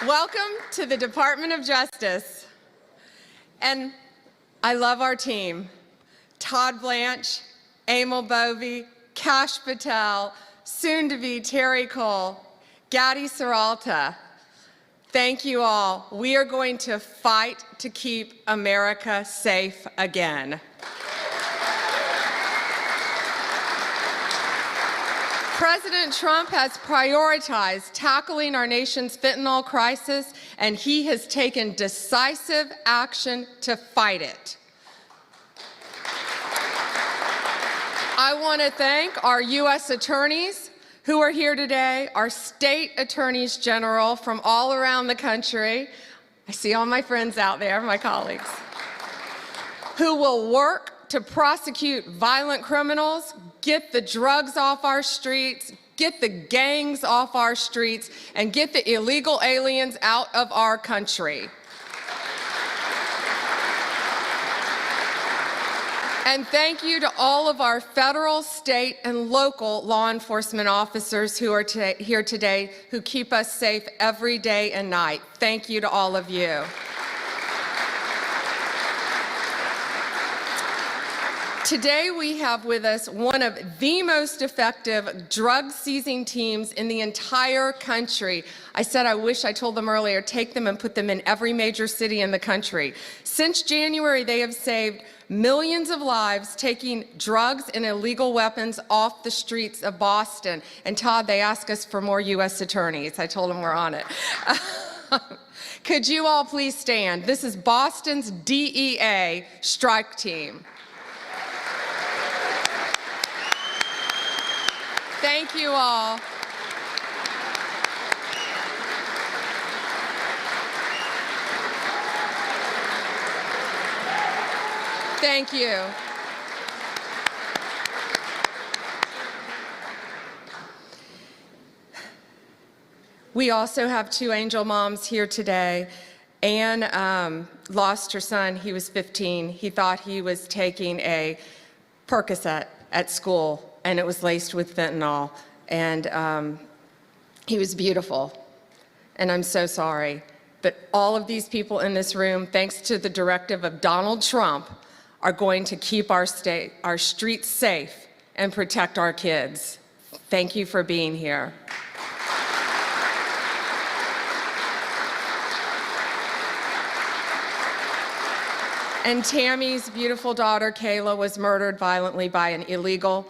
Welcome to the Department of Justice. And I love our team. Todd Blanche, Emil Bovey, Kash Patel, soon to be Terry Cole, Gadi Saralta. Thank you all. We are going to fight to keep America safe again. President Trump has prioritized tackling our nation's fentanyl crisis, and he has taken decisive action to fight it. I want to thank our U.S. attorneys who are here today, our state attorneys general from all around the country. I see all my friends out there, my colleagues, who will work to prosecute violent criminals, get the drugs off our streets, get the gangs off our streets, and get the illegal aliens out of our country. And thank you to all of our federal, state, and local law enforcement officers who are here today who keep us safe every day and night. Thank you to all of you. Today we have with us one of the most effective drug-seizing teams in the entire country. I said I wish I told them earlier, take them and put them in every major city in the country. Since January, they have saved millions of lives taking drugs and illegal weapons off the streets of Boston. And Todd, they asked us for more U.S. attorneys. I told them we're on it. Could you all please stand? This is Boston's DEA strike team. Thank you all. Thank you. We also have two angel moms here today. Anne lost her son. He was 15. He thought he was taking a Percocet at school, and it was laced with fentanyl, and he was beautiful, and I'm so sorry. But all of these people in this room, thanks to the directive of Donald Trump, are going to keep our streets safe and protect our kids. Thank you for being here. And Tammy's beautiful daughter, Kayla, was murdered violently by an illegal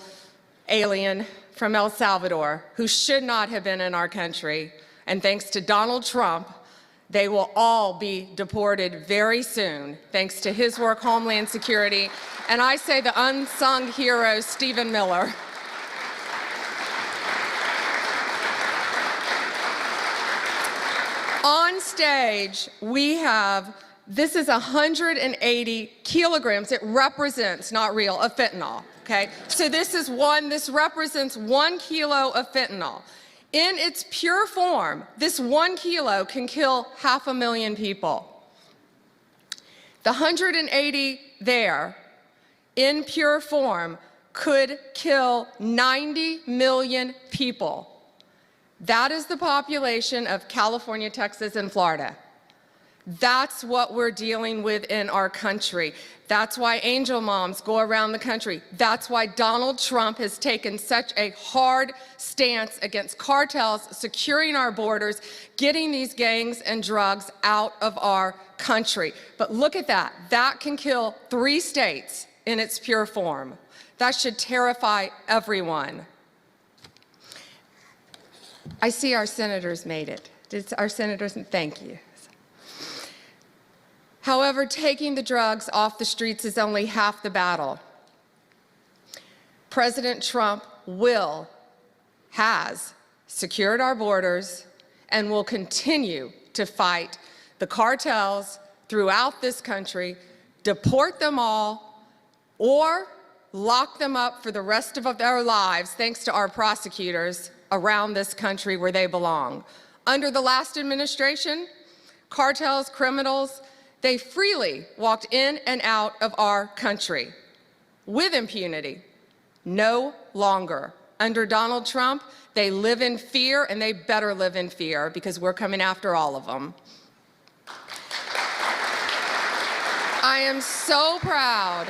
alien from El Salvador who should not have been in our country. And thanks to Donald Trump, they will all be deported very soon, thanks to his work, Homeland Security, and I say the unsung hero, Stephen Miller. On stage, we have, this is 180 kilograms, it represents, not real, of fentanyl, okay? So this represents 1 kilo of fentanyl. In its pure form, this 1 kilo can kill 500,000 people. The 180 there, in pure form, could kill 90 million people. That is the population of California, Texas, and Florida. That's what we're dealing with in our country. That's why angel moms go around the country. That's why Donald Trump has taken such a hard stance against cartels, securing our borders, getting these gangs and drugs out of our country. But look at that. That can kill 3 states in its pure form. That should terrify everyone. I see our senators made it. Did our senators? Thank you. However, taking the drugs off the streets is only half the battle. President Trump has secured our borders and will continue to fight the cartels throughout this country, deport them all, or lock them up for the rest of their lives, thanks to our prosecutors around this country where they belong. Under the last administration, cartels, criminals, they freely walked in and out of our country with impunity. No longer. Under Donald Trump, they live in fear, and they better live in fear because we're coming after all of them. I am so proud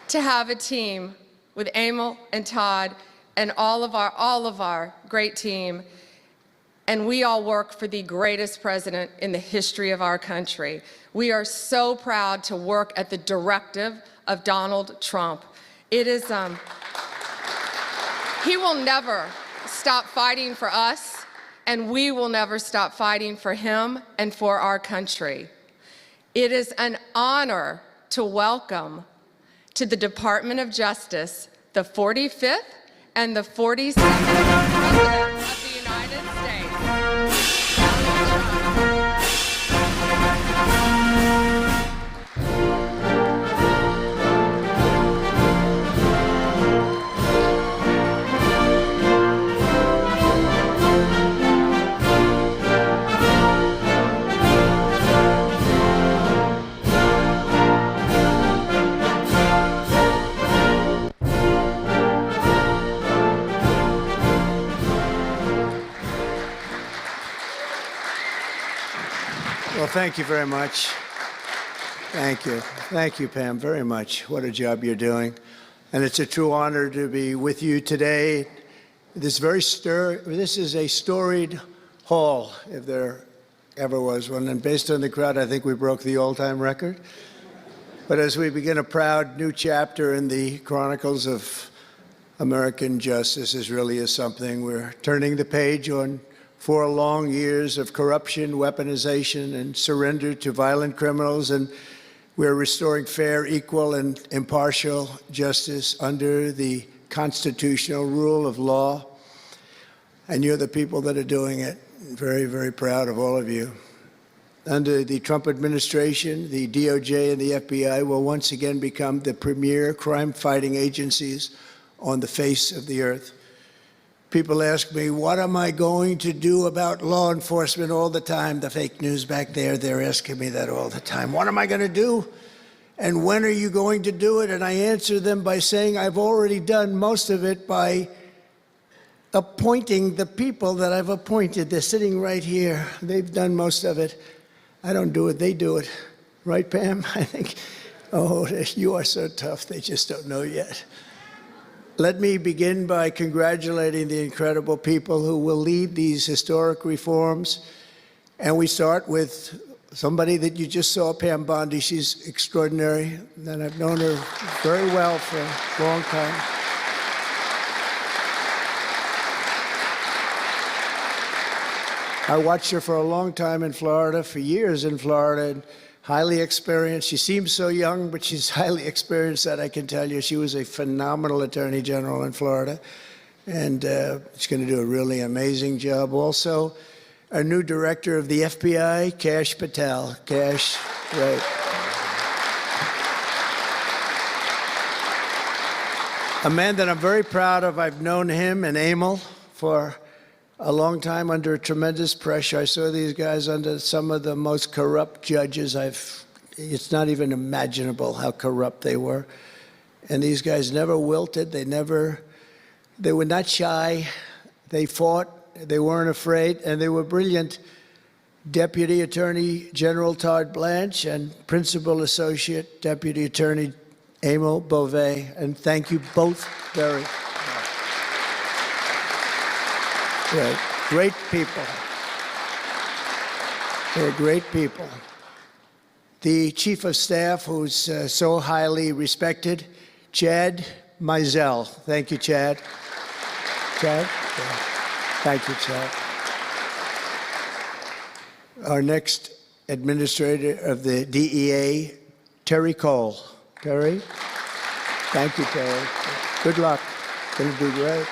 to have a team with Emil and Todd and all of our great team, and we all work for the greatest president in the history of our country. We are so proud to work at the directive of Donald Trump. It is, he will never stop fighting for us, and we will never stop fighting for him and for our country. It is an honor to welcome to the Department of Justice the 45th and the 42nd President of the United States, Donald Trump. Well, thank you very much. Thank you. Thank you, Pam, very much. What a job you're doing. And it's a true honor to be with you today. This is a storied hall, if there ever was one. And based on the crowd, I think we broke the all-time record. But as we begin a proud new chapter in the chronicles of American justice, this really is something. We're turning the page on 4 long years of corruption, weaponization, and surrender to violent criminals, and we're restoring fair, equal, and impartial justice under the constitutional rule of law. And you're the people that are doing it. Very, very proud of all of you. Under the Trump administration, the DOJ and the FBI will once again become the premier crime-fighting agencies on the face of the earth. People ask me, what am I going to do about law enforcement all the time? The fake news back there, they're asking me that all the time. What am I going to do? And when are you going to do it? And I answer them by saying I've already done most of it by appointing the people that I've appointed. They're sitting right here. They've done most of it. I don't do it, they do it. Right, Pam? I think, oh, you are so tough, they just don't know yet. Let me begin by congratulating the incredible people who will lead these historic reforms. And we start with somebody that you just saw, Pam Bondi. She's extraordinary, and I've known her very well for a long time. I watched her for a long time in Florida, for years in Florida, and highly experienced. She seems so young, but she's highly experienced, that I can tell you. She was a phenomenal attorney general in Florida, and she's going to do a really amazing job. Also, our new director of the FBI, Kash Patel. Kash, right. A man that I'm very proud of. I've known him and Emil for a long time under tremendous pressure. I saw these guys under some of the most corrupt judges it's not even imaginable how corrupt they were. And these guys never wilted. They were not shy. They fought. They weren't afraid, and they were brilliant. Deputy Attorney General Todd Blanche and Principal Associate Deputy Attorney Emil Beauvais. And thank you both very much. Right. Great people. They're great people. The Chief of Staff, who's so highly respected, Chad Mizell. Thank you, Chad. Chad? Yeah. Thank you, Chad. Our next administrator of the DEA, Terry Cole. Terry? Thank you, Terry. Good luck. Going to do great.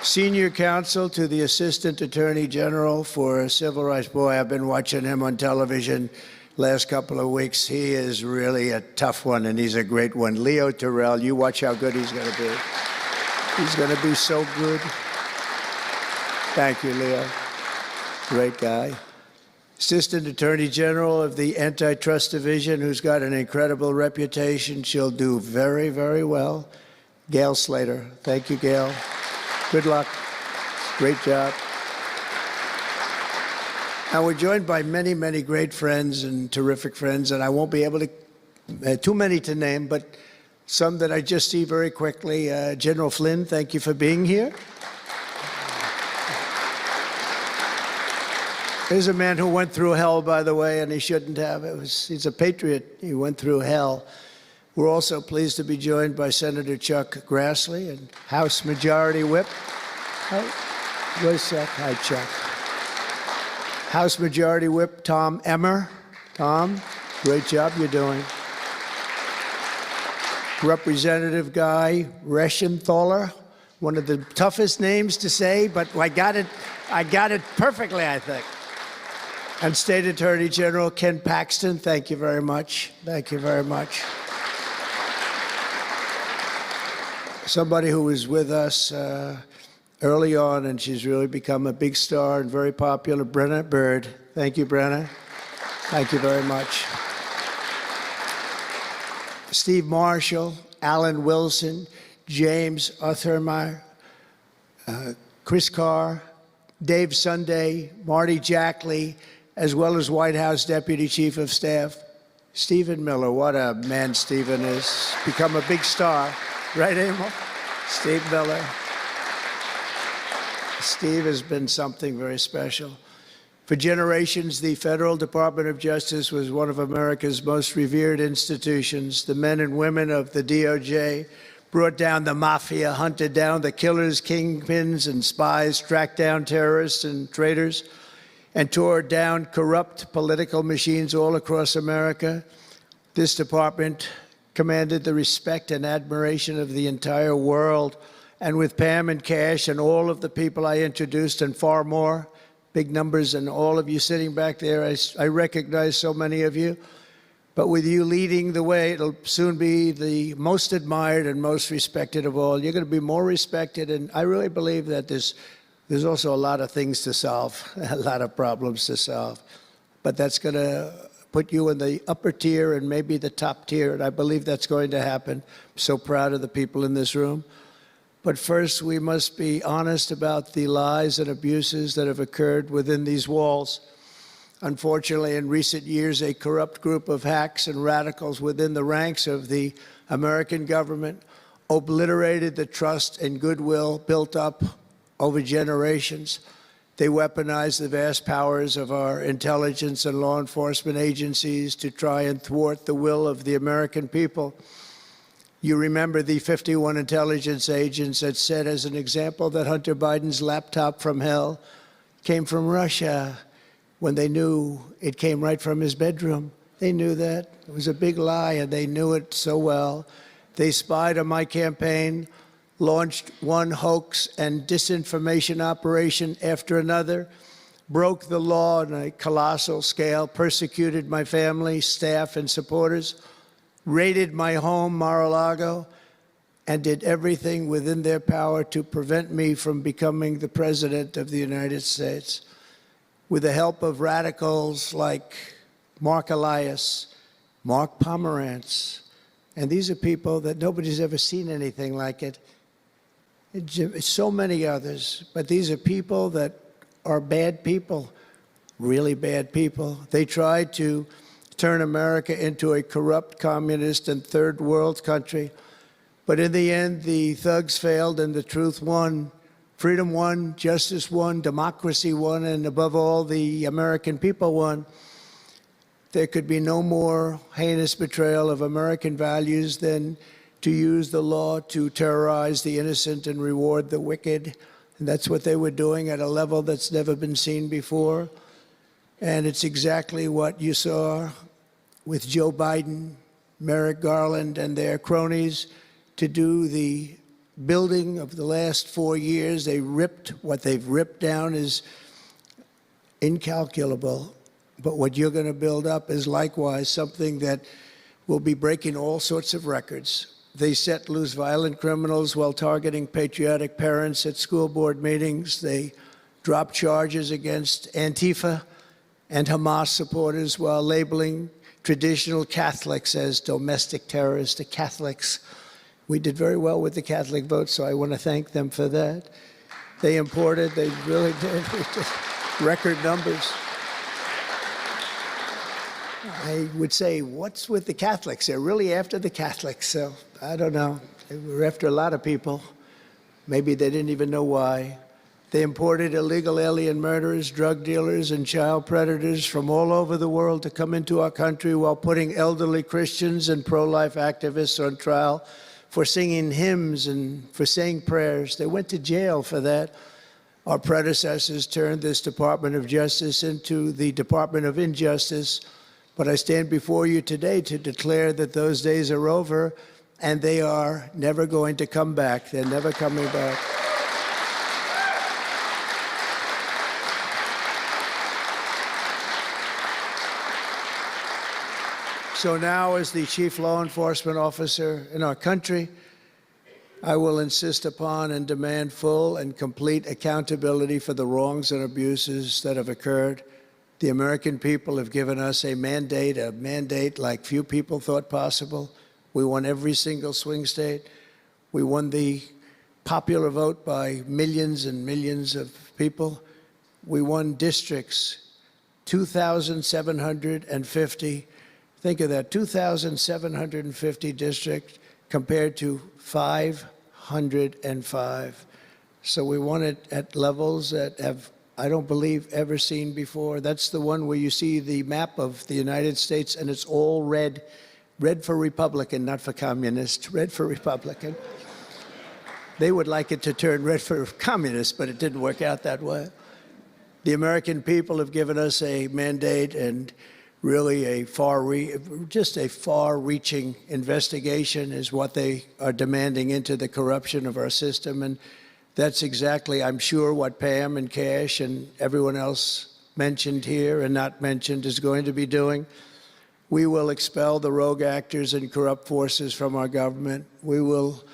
Senior counsel to the Assistant Attorney General for Civil Rights. Boy, I've been watching him on television last couple of weeks. He is really a tough one, and he's a great one. Leo Terrell, you watch how good he's going to be. He's going to be so good. Thank you, Leo. Great guy. Assistant Attorney General of the Antitrust Division, who's got an incredible reputation. She'll do very, very well. Gail Slater. Thank you, Gail. Good luck. Great job. And we're joined by many, many great friends and terrific friends, and I won't be able to, too many to name, but some that I just see very quickly. General Flynn, thank you for being here. Here's a man who went through hell, by the way, and he shouldn't have. He's a patriot. He went through hell. We're also pleased to be joined by Senator Chuck Grassley and House Majority Whip. Where's Chuck? Hi, Chuck. House Majority Whip Tom Emmer. Tom, great job you're doing. Representative Guy Reschenthaler, one of the toughest names to say, but I got it perfectly, I think. And State Attorney General Ken Paxton, thank you very much. Thank you very much. Somebody who was with us early on, and she's really become a big star and very popular, Brenna Bird. Thank you, Brenna. Thank you very much. Steve Marshall, Alan Wilson, James Othermeyer, Chris Carr, Dave Sunday, Marty Jackley, as well as White House Deputy Chief of Staff, Stephen Miller. What a man Stephen is. Become a big star. Right, Emil? Steve Miller. Steve has been something very special. For generations, the Federal Department of Justice was one of America's most revered institutions. The men and women of the DOJ brought down the mafia, hunted down the killers, kingpins, and spies, tracked down terrorists and traitors, and tore down corrupt political machines all across America. This department commanded the respect and admiration of the entire world. And with Pam and Cash and all of the people I introduced and far more, big numbers, and all of you sitting back there, I recognize so many of you. But with you leading the way, it'll soon be the most admired and most respected of all. You're going to be more respected, and I really believe that there's also a lot of things to solve, a lot of problems to solve. But that's going to put you in the upper tier and maybe the top tier, and I believe that's going to happen. I'm so proud of the people in this room. But first, we must be honest about the lies and abuses that have occurred within these walls. Unfortunately, in recent years, a corrupt group of hacks and radicals within the ranks of the American government obliterated the trust and goodwill built up over generations. They weaponized the vast powers of our intelligence and law enforcement agencies to try and thwart the will of the American people. You remember the 51 intelligence agents that said, as an example, that Hunter Biden's laptop from hell came from Russia when they knew it came right from his bedroom. They knew that. It was a big lie, and they knew it so well. They spied on my campaign, launched one hoax and disinformation operation after another, broke the law on a colossal scale, persecuted my family, staff, and supporters, raided my home, Mar-a-Lago, and did everything within their power to prevent me from becoming the President of the United States. With the help of radicals like Mark Elias, Mark Pomerantz, and these are people that nobody's ever seen anything like it. So many others, but these are people that are bad people, really bad people. They tried to turn America into a corrupt, communist, and third world country. But in the end, the thugs failed and the truth won. Freedom won, justice won, democracy won, and above all, the American people won. There could be no more heinous betrayal of American values than to use the law to terrorize the innocent and reward the wicked. And that's what they were doing at a level that's never been seen before. And it's exactly what you saw with Joe Biden, Merrick Garland, and their cronies to do the building of the last 4 years. What they've ripped down is incalculable. But what you're going to build up is likewise something that will be breaking all sorts of records. They set loose violent criminals while targeting patriotic parents at school board meetings. They dropped charges against Antifa and Hamas supporters while labeling traditional Catholics as domestic terrorists. The Catholics We did very well with the Catholic vote, so I want to thank them for that. They imported, they really did, record numbers. I would say, what's with the Catholics? They're really after the Catholics, so I don't know. They were after a lot of people. Maybe they didn't even know why. They imported illegal alien murderers, drug dealers, and child predators from all over the world to come into our country while putting elderly Christians and pro-life activists on trial for singing hymns and for saying prayers. They went to jail for that. Our predecessors turned this Department of Justice into the Department of Injustice. But I stand before you today to declare that those days are over, and they are never going to come back. They're never coming back. So now, as the chief law enforcement officer in our country, I will insist upon and demand full and complete accountability for the wrongs and abuses that have occurred. The American people have given us a mandate like few people thought possible. We won every single swing state. We won the popular vote by millions and millions of people. We won districts, 2,750. Think of that, 2,750 districts compared to 505. So we won it at levels that have, I don't believe, ever seen before. That's the one where you see the map of the United States and it's all red. Red for Republican, not for communist. Red for Republican. They would like it to turn red for communist, but it didn't work out that way. The American people have given us a mandate and really just a far-reaching investigation is what they are demanding into the corruption of our system. And that's exactly, I'm sure, what Pam and Cash and everyone else mentioned here and not mentioned is going to be doing. We will expel the rogue actors and corrupt forces from our government. We will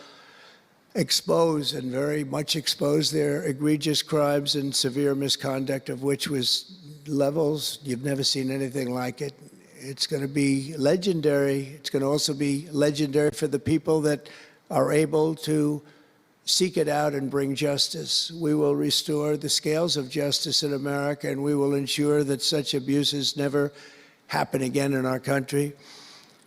expose and very much expose their egregious crimes and severe misconduct, of which was levels you've never seen anything like it. It's going to be legendary. It's going to also be legendary for the people that are able to seek it out and bring justice. We will restore the scales of justice in America, and we will ensure that such abuses never happen again in our country.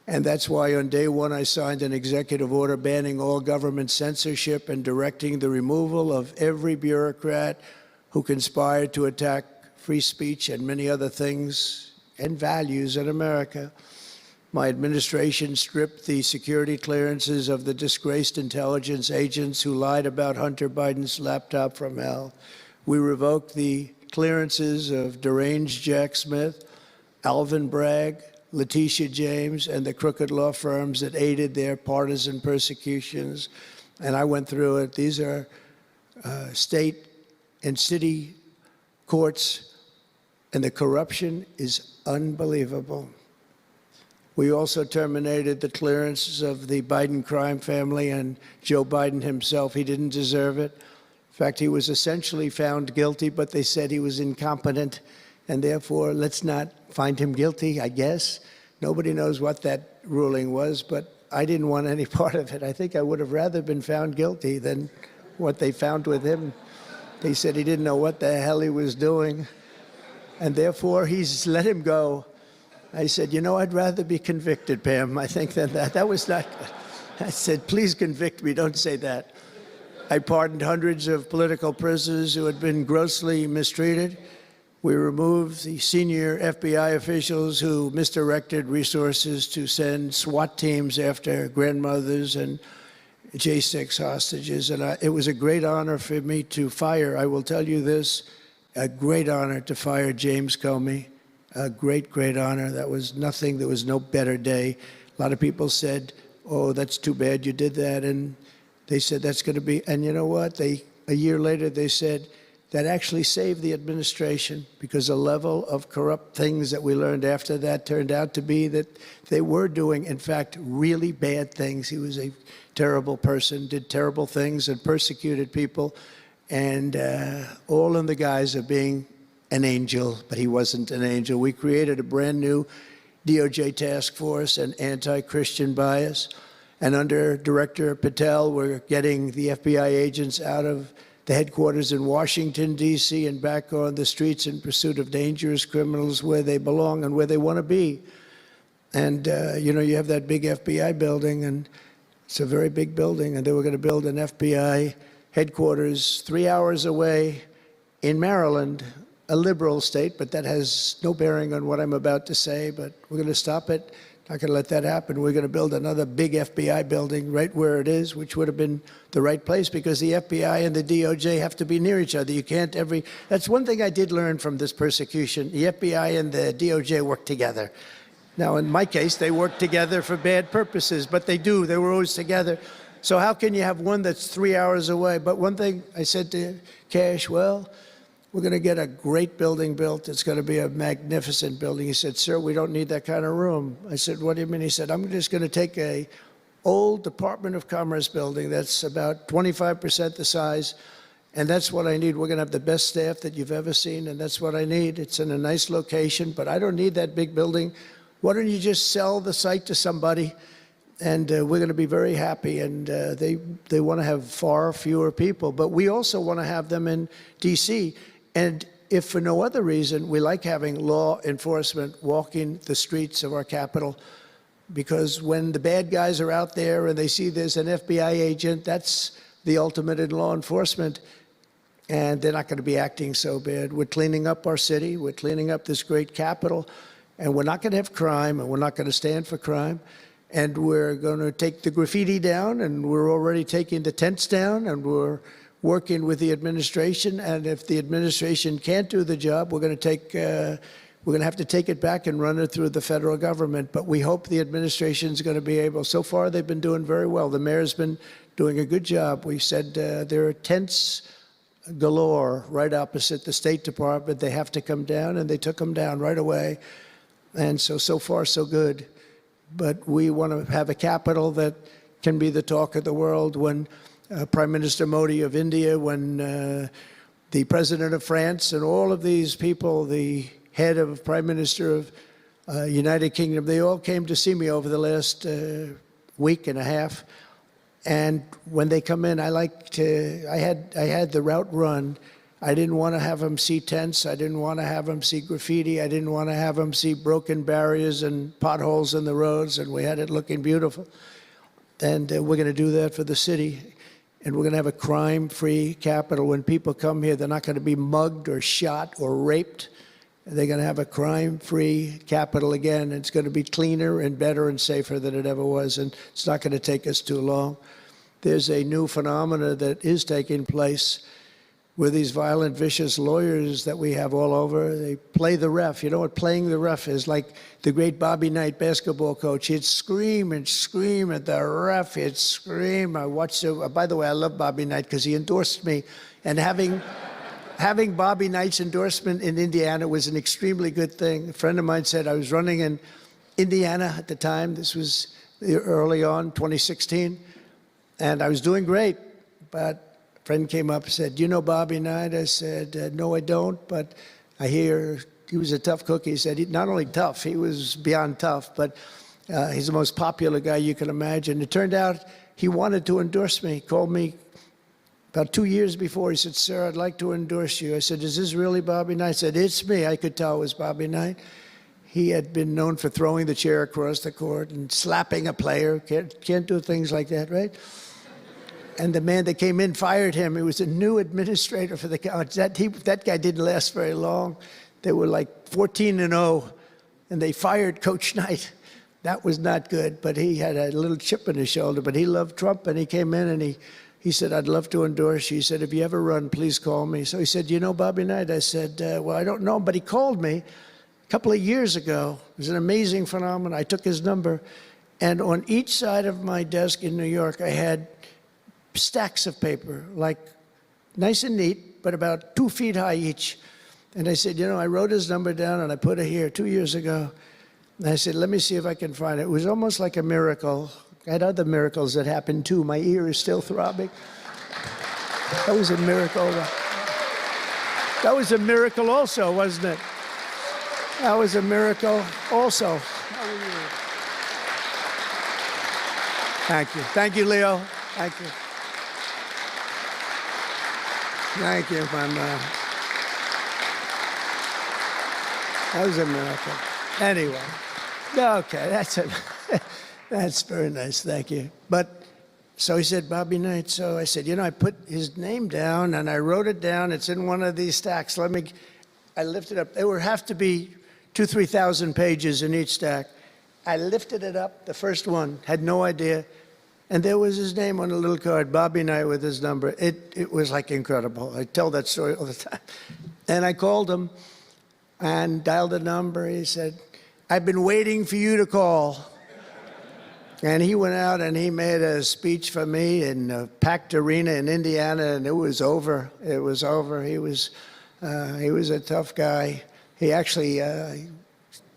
And that's why on day one I signed an executive order banning all government censorship and directing the removal of every bureaucrat who conspired to attack free speech and many other things and values in America. My administration stripped the security clearances of the disgraced intelligence agents who lied about Hunter Biden's laptop from hell. We revoked the clearances of deranged Jack Smith, Alvin Bragg, Letitia James, and the crooked law firms that aided their partisan persecutions. And I went through it. These are state and city courts, and the corruption is unbelievable. We also terminated the clearances of the Biden crime family and Joe Biden himself. He didn't deserve it. In fact, he was essentially found guilty, but they said he was incompetent, and therefore let's not find him guilty, I guess. Nobody knows what that ruling was, but I didn't want any part of it. I think I would have rather been found guilty than what they found with him. They said he didn't know what the hell he was doing, and therefore he's let him go. I said, you know, I'd rather be convicted, Pam, I think, than that. That was not good. I said, please convict me, don't say that. I pardoned hundreds of political prisoners who had been grossly mistreated. We removed the senior FBI officials who misdirected resources to send SWAT teams after grandmothers and J6 hostages. And it was a great honor for me to fire, I will tell you this, a great honor to fire James Comey. A great, great honor. That was nothing. There was no better day. A lot of people said, oh, that's too bad you did that. And they said, that's going to be, and you know what? A year later, they said, that actually saved the administration, because the level of corrupt things that we learned after that turned out to be that they were doing, in fact, really bad things. He was a terrible person, did terrible things, and persecuted people, and all in the guise of being an angel, but he wasn't an angel. We created a brand new DOJ task force and anti-Christian bias, And under Director Patel, we're getting the FBI agents out of the headquarters in Washington, D.C., and back on the streets in pursuit of dangerous criminals where they belong and where they want to be. And, you have that big FBI building, and it's a very big building, and they were going to build an FBI headquarters 3 hours away in Maryland, a liberal state, but that has no bearing on what I'm about to say, but we're going to stop it. Not going to let that happen. We're going to build another big FBI building right where it is, which would have been the right place because the FBI and the DOJ have to be near each other. You can't that's one thing I did learn from this persecution. The FBI and the DOJ work together. Now, in my case, they work together for bad purposes, but they do. They were always together. So how can you have one that's 3 hours away? But one thing I said to Cash, well, we're going to get a great building built. It's going to be a magnificent building. He said, sir, we don't need that kind of room. I said, what do you mean? He said, I'm just going to take a old Department of Commerce building that's about 25% the size, and that's what I need. We're going to have the best staff that you've ever seen, and that's what I need. It's in a nice location, but I don't need that big building. Why don't you just sell the site to somebody? And we're going to be very happy. And they want to have far fewer people. But we also want to have them in D.C. And if for no other reason, we like having law enforcement walking the streets of our capital, because when the bad guys are out there and they see there's an FBI agent, that's the ultimate in law enforcement. And they're not going to be acting so bad. We're cleaning up our city. We're cleaning up this great capital. And we're not going to have crime, and we're not going to stand for crime. And we're going to take the graffiti down, and we're already taking the tents down, and we're working with the administration. And if the administration can't do the job, we're going to have to take it back and run it through the federal government. But we hope the administration is going to be able. So far, they've been doing very well. The mayor's been doing a good job. We said there are tents galore right opposite the State Department. They have to come down, and they took them down right away. And so far, so good. But we want to have a capital that can be the talk of the world. When Prime Minister Modi of India, when the President of France, and all of these people, the head of Prime Minister of United Kingdom, they all came to see me over the last week and a half. And when they come in, I had the route run. I didn't want to have them see tents. I didn't want to have them see graffiti. I didn't want to have them see broken barriers and potholes in the roads, and we had it looking beautiful. And we're going to do that for the city. And we're going to have a crime-free capital. When people come here, they're not going to be mugged or shot or raped. They're going to have a crime-free capital again. It's going to be cleaner and better and safer than it ever was, and it's not going to take us too long. There's a new phenomena that is taking place where these violent, vicious lawyers that we have all over, they play the ref. You know what playing the ref is? Like the great Bobby Knight basketball coach. He'd scream and scream at the ref. He'd scream. I watched it. By the way, I love Bobby Knight because he endorsed me. And having Bobby Knight's endorsement in Indiana was an extremely good thing. A friend of mine said I was running in Indiana at the time. This was early on, 2016. And I was doing great, but friend came up and said, you know Bobby Knight? I said, no, I don't, but I hear he was a tough cookie. He said, not only tough, he was beyond tough, but he's the most popular guy you can imagine. It turned out he wanted to endorse me. He called me about 2 years before. He said, sir, I'd like to endorse you. I said, is this really Bobby Knight? I said, it's me. I could tell it was Bobby Knight. He had been known for throwing the chair across the court and slapping a player. Can't do things like that, right? And the man that came in fired him. He was a new administrator for the college. That guy didn't last very long. They were like 14-0, and they fired Coach Knight. That was not good, but he had a little chip in his shoulder. But he loved Trump, and he came in, and he said, I'd love to endorse you. He said, if you ever run, please call me. So he said, you know Bobby Knight? I said, well, I don't know him, but he called me a couple of years ago. It was an amazing phenomenon. I took his number, and on each side of my desk in New York, I had stacks of paper, like nice and neat, but about 2 feet high each. And I said, you know, I wrote his number down and I put it here 2 years ago. And I said, let me see if I can find it. It was almost like a miracle. I had other miracles that happened too. My ear is still throbbing. That was a miracle. That was a miracle also, wasn't it? That was a miracle also. How are you? Thank you. Thank you, Leo. Thank you. Thank you, my man. That was a miracle. Anyway, okay, that's it. That's very nice. Thank you. But so he said, Bobby Knight. So I said, you know, I put his name down and I wrote it down. It's in one of these stacks. I lifted up. There would have to be 2,000 to 3,000 pages in each stack. I lifted it up, the first one, had no idea. And there was his name on a little card, Bobby Knight with his number. It was like incredible. I tell that story all the time. And I called him and dialed a number. He said, I've been waiting for you to call. And he went out and he made a speech for me in a packed arena in Indiana, and it was over. It was over. He was a tough guy. He actually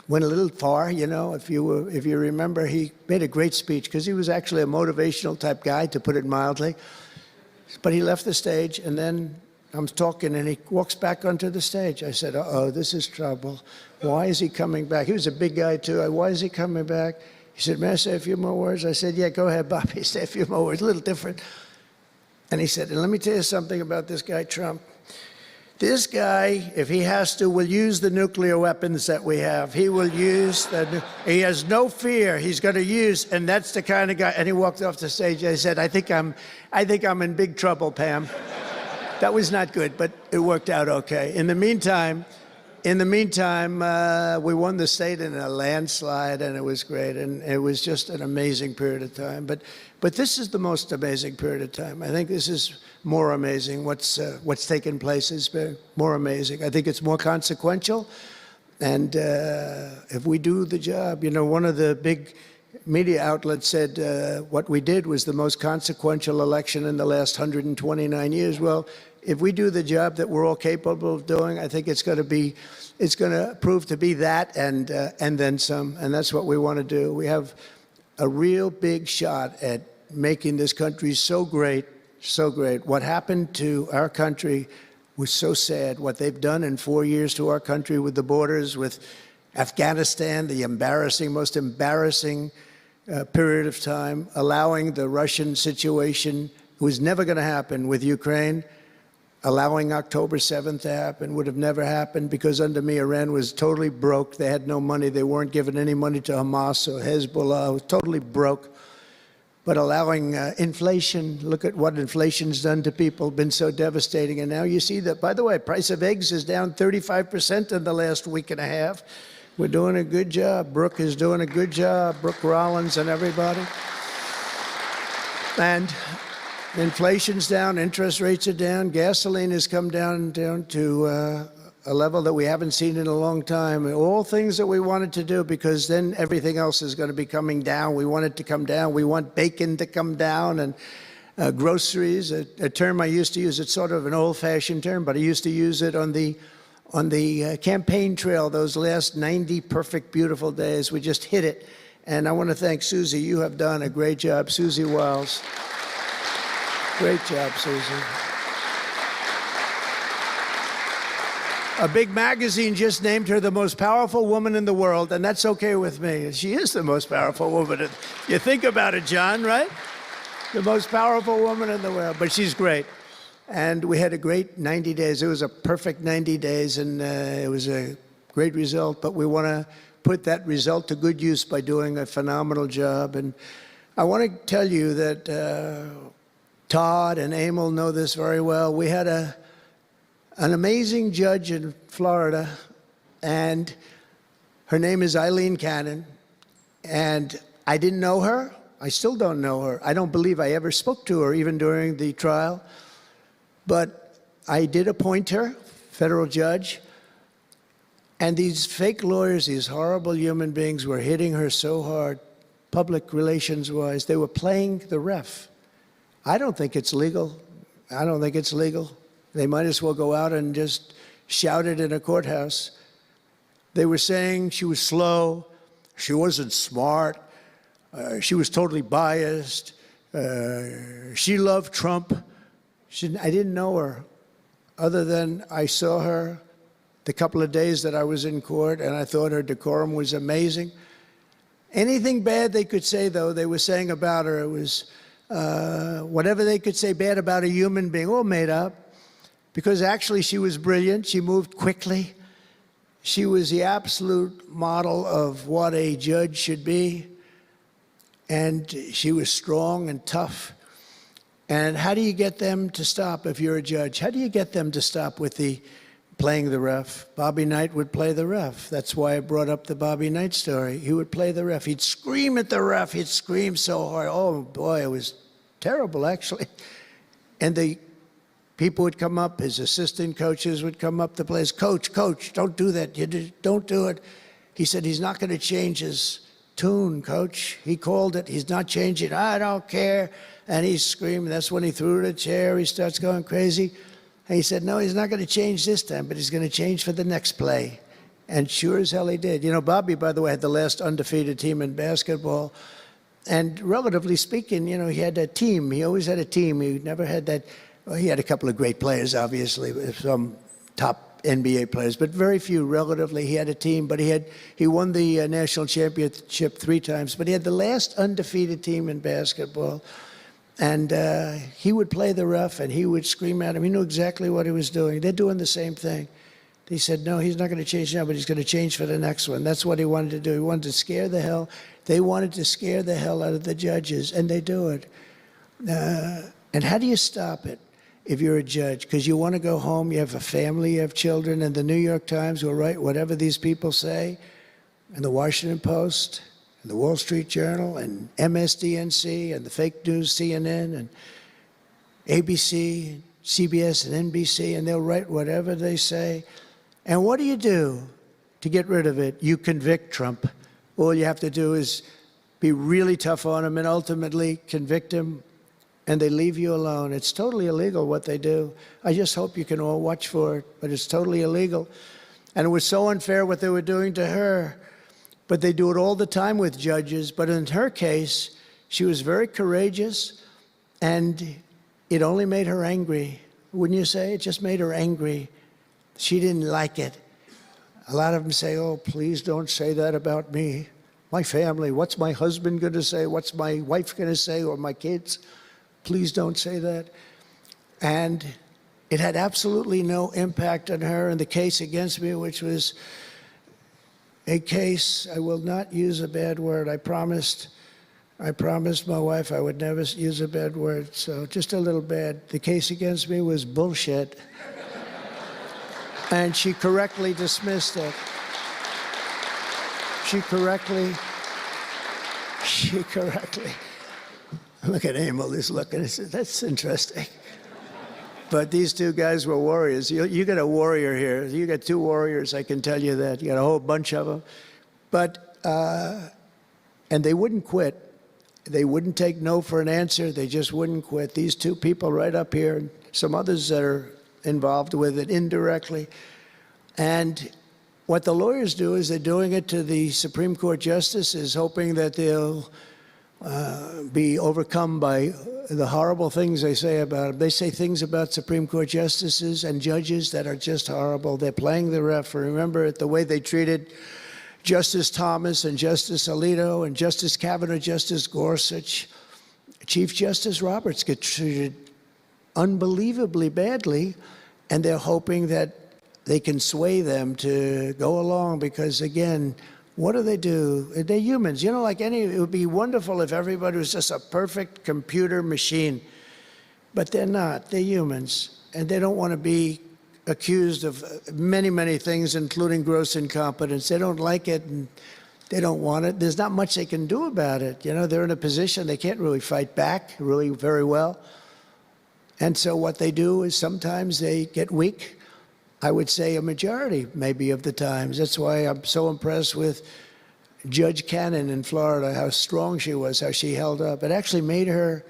went a little far, you know. If you remember, he made a great speech because he was actually a motivational type guy, to put it mildly. But he left the stage, and then I'm talking, and he walks back onto the stage. I said, uh-oh, this is trouble. Why is he coming back? He was a big guy, too. Why is he coming back? He said, may I say a few more words? I said, yeah, go ahead, Bobby, say a few more words, a little different. And he said, and let me tell you something about this guy, Trump. This guy, if he has to, will use the nuclear weapons that we have. He will use he has no fear. He's going to use, and that's the kind of guy. And he walked off the stage. I said, I think I'm in big trouble, Pam. That was not good, but it worked out okay. In the meantime, we won the state in a landslide, and it was great, and it was just an amazing period of time. But this is the most amazing period of time. I think this is more amazing. What's taken place has been more amazing. I think it's more consequential, and if we do the job, you know, one of the big media outlets said what we did was the most consequential election in the last 129 years. Well, if we do the job that we're all capable of doing, I think it's going to prove to be that and then some, and that's what we want to do. We have a real big shot at making this country so great, so great. What happened to our country was so sad. What they've done in 4 years to our country with the borders, with Afghanistan, the most embarrassing period of time, allowing the Russian situation, it was never going to happen, with Ukraine. Allowing October 7th to happen would have never happened, because under me, Iran was totally broke. They had no money. They weren't giving any money to Hamas or Hezbollah. It was totally broke. But allowing inflation, look at what inflation's done to people, been so devastating. And now you see that, by the way, price of eggs is down 35% in the last week and a half. We're doing a good job. Brooke is doing a good job. Brooke Rollins and everybody. And inflation's down, interest rates are down, gasoline has come down to a level that we haven't seen in a long time. All things that we wanted to do, because then everything else is going to be coming down. We want it to come down. We want bacon to come down, and groceries, a term I used to use. It's sort of an old-fashioned term, but I used to use it on the campaign trail, those last 90 perfect, beautiful days. We just hit it. And I want to thank Susie. You have done a great job, Susie Wiles. Great job, Susan. A big magazine just named her the most powerful woman in the world, and that's okay with me. She is the most powerful woman. You think about it, John, right? The most powerful woman in the world, but she's great. And we had a great 90 days. It was a perfect 90 days, and it was a great result, but we want to put that result to good use by doing a phenomenal job. And I want to tell you that Todd and Emil know this very well. We had an amazing judge in Florida, and her name is Eileen Cannon, and I didn't know her. I still don't know her. I don't believe I ever spoke to her, even during the trial, but I did appoint her, federal judge, and these fake lawyers, these horrible human beings, were hitting her so hard, public relations-wise. They were playing the ref. I don't think it's legal. I don't think it's legal. They might as well go out and just shout it in a courthouse. They were saying she was slow, she wasn't smart, she was totally biased, she loved Trump. I didn't know her, other than I saw her the couple of days that I was in court, and I thought her decorum was amazing. Anything bad they could say, though, they were saying about her, it was whatever they could say bad about a human being, all made up. Because actually she was brilliant. She moved quickly. She was the absolute model of what a judge should be. And she was strong and tough. And how do you get them to stop if you're a judge? How do you get them to stop with the playing the ref? Bobby Knight would play the ref. That's why I brought up the Bobby Knight story. He would play the ref. He'd scream at the ref. He'd scream so hard. Oh, boy, it was terrible, actually. And the people would come up, his assistant coaches would come up to players. Coach, don't do that. Don't do it. He said he's not going to change his tune, coach. He called it. He's not changing. I don't care. And he's screaming. That's when he threw the chair. He starts going crazy. And he said, no, he's not going to change this time, but he's going to change for the next play. And sure as hell he did. You know, Bobby, by the way, had the last undefeated team in basketball. And relatively speaking, you know, he had a team. He always had a team. He never had that. Well, he had a couple of great players, obviously, some top NBA players, but very few relatively. He had a team, but he won the national championship 3 times, but he had the last undefeated team in basketball. And he would play the ref, and he would scream at him. He knew exactly what he was doing. They're doing the same thing. He said, no, he's not going to change now, but he's going to change for the next one. That's what he wanted to do. He wanted to scare the hell. They wanted to scare the hell out of the judges, and they do it. And how do you stop it if you're a judge? Because you want to go home, you have a family, you have children, and the New York Times will write whatever these people say, and the Washington Post, and the Wall Street Journal, and MSDNC, and the fake news CNN, and ABC, CBS, and NBC, and they'll write whatever they say. And what do you do to get rid of it? You convict Trump. All you have to do is be really tough on him and ultimately convict him, and they leave you alone. It's totally illegal what they do. I just hope you can all watch for it, but it's totally illegal. And it was so unfair what they were doing to her. But they do it all the time with judges. But in her case, she was very courageous, and it only made her angry. Wouldn't you say? It just made her angry. She didn't like it. A lot of them say, oh, please don't say that about me. My family, what's my husband going to say? What's my wife going to say, or my kids? Please don't say that. And it had absolutely no impact on her in the case against me, which was a case, I will not use a bad word. I promised my wife I would never use a bad word, so just a little bad. The case against me was bullshit. And she correctly dismissed it. She correctly. Look at Emil, he's looking. He said, that's interesting. But these 2 guys were warriors. You got a warrior here. You got 2 warriors, I can tell you that. You got a whole bunch of them. But, and they wouldn't quit. They wouldn't take no for an answer. They just wouldn't quit. These 2 people right up here, and some others that are involved with it indirectly. And what the lawyers do is they're doing it to the Supreme Court justices, hoping that they'll be overcome by the horrible things they say about them. They say things about Supreme Court justices and judges that are just horrible. They're playing the ref. Remember the way they treated Justice Thomas and Justice Alito and Justice Kavanaugh, Justice Gorsuch. Chief Justice Roberts get treated unbelievably badly, and they're hoping that they can sway them to go along because, again, what do? They're humans. You know, like it would be wonderful if everybody was just a perfect computer machine, but they're not. They're humans, and they don't want to be accused of many, many things, including gross incompetence. They don't like it, and they don't want it. There's not much they can do about it. You know, they're in a position they can't really fight back really very well. And so what they do is sometimes they get weak. I would say a majority, maybe, of the times. That's why I'm so impressed with Judge Cannon in Florida, how strong she was, how she held up. It actually made her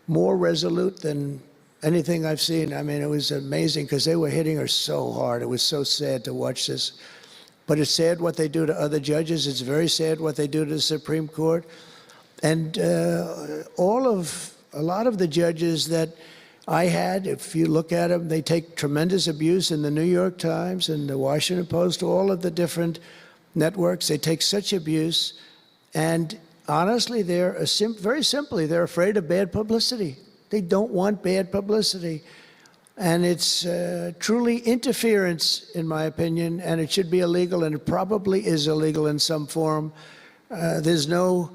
more resolute than anything I've seen. I mean, it was amazing because they were hitting her so hard. It was so sad to watch this. But it's sad what they do to other judges. It's very sad what they do to the Supreme Court. And a lot of the judges that I had, if you look at them, they take tremendous abuse in the New York Times and the Washington Post, all of the different networks. They take such abuse, And honestly, very simply, they're afraid of bad publicity. They don't want bad publicity. And it's truly interference, in my opinion, and it should be illegal, and it probably is illegal in some form. There's no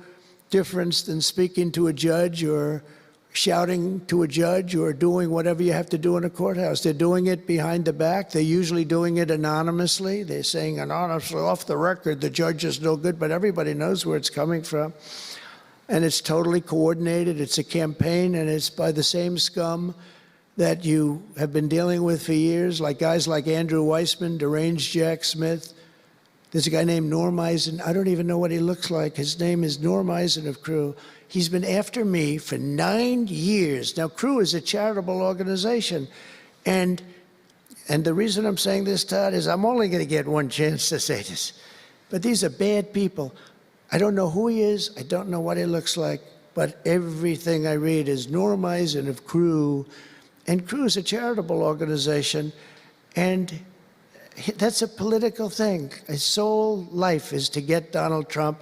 difference than speaking to a judge or shouting to a judge or doing whatever you have to do in a courthouse. They're doing it behind the back. They're usually doing it anonymously. They're saying anonymously, off the record, the judge is no good, but everybody knows where it's coming from. And it's totally coordinated. It's a campaign, and it's by the same scum that you have been dealing with for years, like guys like Andrew Weissman, deranged Jack Smith. There's a guy named Norm Eisen. I don't even know what he looks like. His name is Norm Eisen of Crew. He's been after me for 9 years. Now, Crew is a charitable organization. And the reason I'm saying this, Todd, is I'm only going to get one chance to say this. But these are bad people. I don't know who he is. I don't know what he looks like. But everything I read is Norm Eisen of Crew. And Crew is a charitable organization. And that's a political thing. His sole life is to get Donald Trump.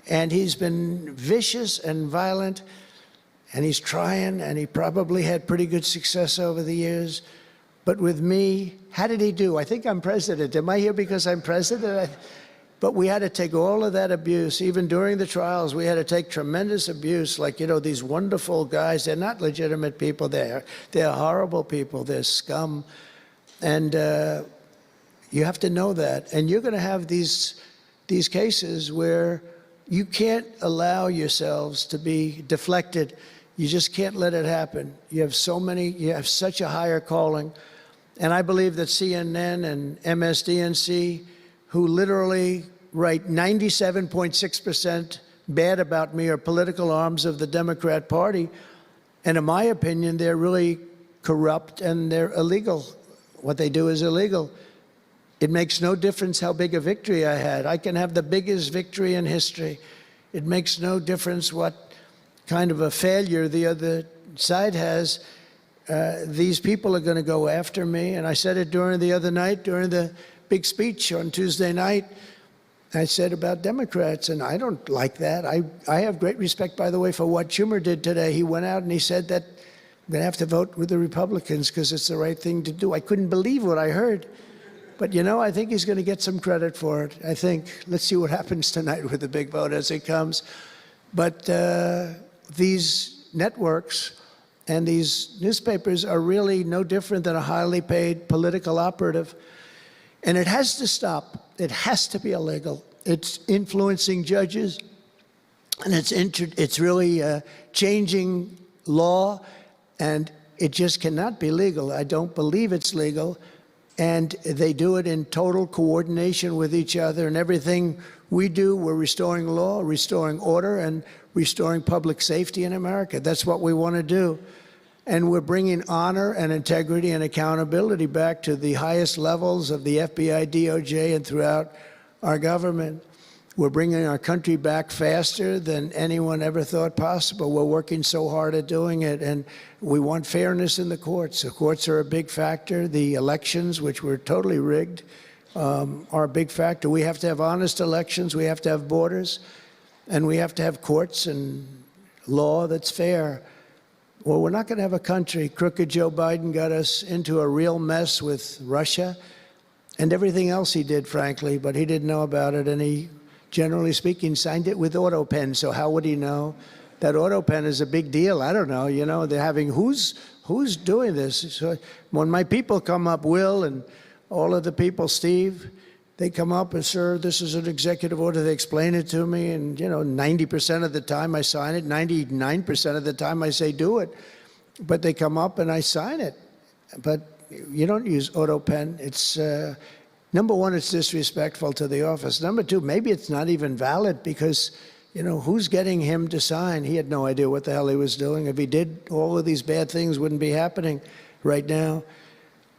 And he's been vicious and violent, and he's trying, and he probably had pretty good success over the years. But with me, how did he do? I think I'm president. Am I here because I'm president? But we had to take all of that abuse. Even during the trials, we had to take tremendous abuse. Like, you know, these wonderful guys, they're not legitimate people. They're horrible people. They're scum. And you have to know that. And you're going to have these cases where you can't allow yourselves to be deflected. You just can't let it happen. You have such a higher calling. And I believe that CNN and MSDNC, who literally write 97.6% bad about me, are political arms of the Democrat Party. And in my opinion, they're really corrupt and they're illegal. What they do is illegal. It makes no difference how big a victory I had. I can have the biggest victory in history. It makes no difference what kind of a failure the other side has. These people are going to go after me. And I said it during the other night, during the big speech on Tuesday night. I said about Democrats, and I don't like that. I have great respect, by the way, for what Schumer did today. He went out and he said that I'm going to have to vote with the Republicans because it's the right thing to do. I couldn't believe what I heard. But, you know, I think he's going to get some credit for it. I think. Let's see what happens tonight with the big vote as it comes. But these networks and these newspapers are really no different than a highly paid political operative. And it has to stop. It has to be illegal. It's influencing judges, and it's really changing law, and it just cannot be legal. I don't believe it's legal. And they do it in total coordination with each other. And everything we do, we're restoring law, restoring order, and restoring public safety in America. That's what we want to do. And we're bringing honor and integrity and accountability back to the highest levels of the FBI, DOJ, and throughout our government. We're bringing our country back faster than anyone ever thought possible. We're working so hard at doing it, and we want fairness in the courts. The courts are a big factor. The elections, which were totally rigged, are a big factor. We have to have honest elections. We have to have borders, and we have to have courts and law that's fair. Well, we're not going to have a country. Crooked Joe Biden got us into a real mess with Russia and everything else he did, frankly, but he didn't know about it, and he, generally speaking, signed it with AutoPen. So how would he know? That AutoPen is a big deal. I don't know. You know, they're having who's doing this? So when my people come up, Will and all of the people, Steve, they come up and, sir, this is an executive order. They explain it to me, and, you know, 90% of the time I sign it. 99% of the time I say do it. But they come up and I sign it. But you don't use AutoPen. It's number one, it's disrespectful to the office. Number two, maybe it's not even valid because, you know, who's getting him to sign? He had no idea what the hell he was doing. If he did, all of these bad things wouldn't be happening right now.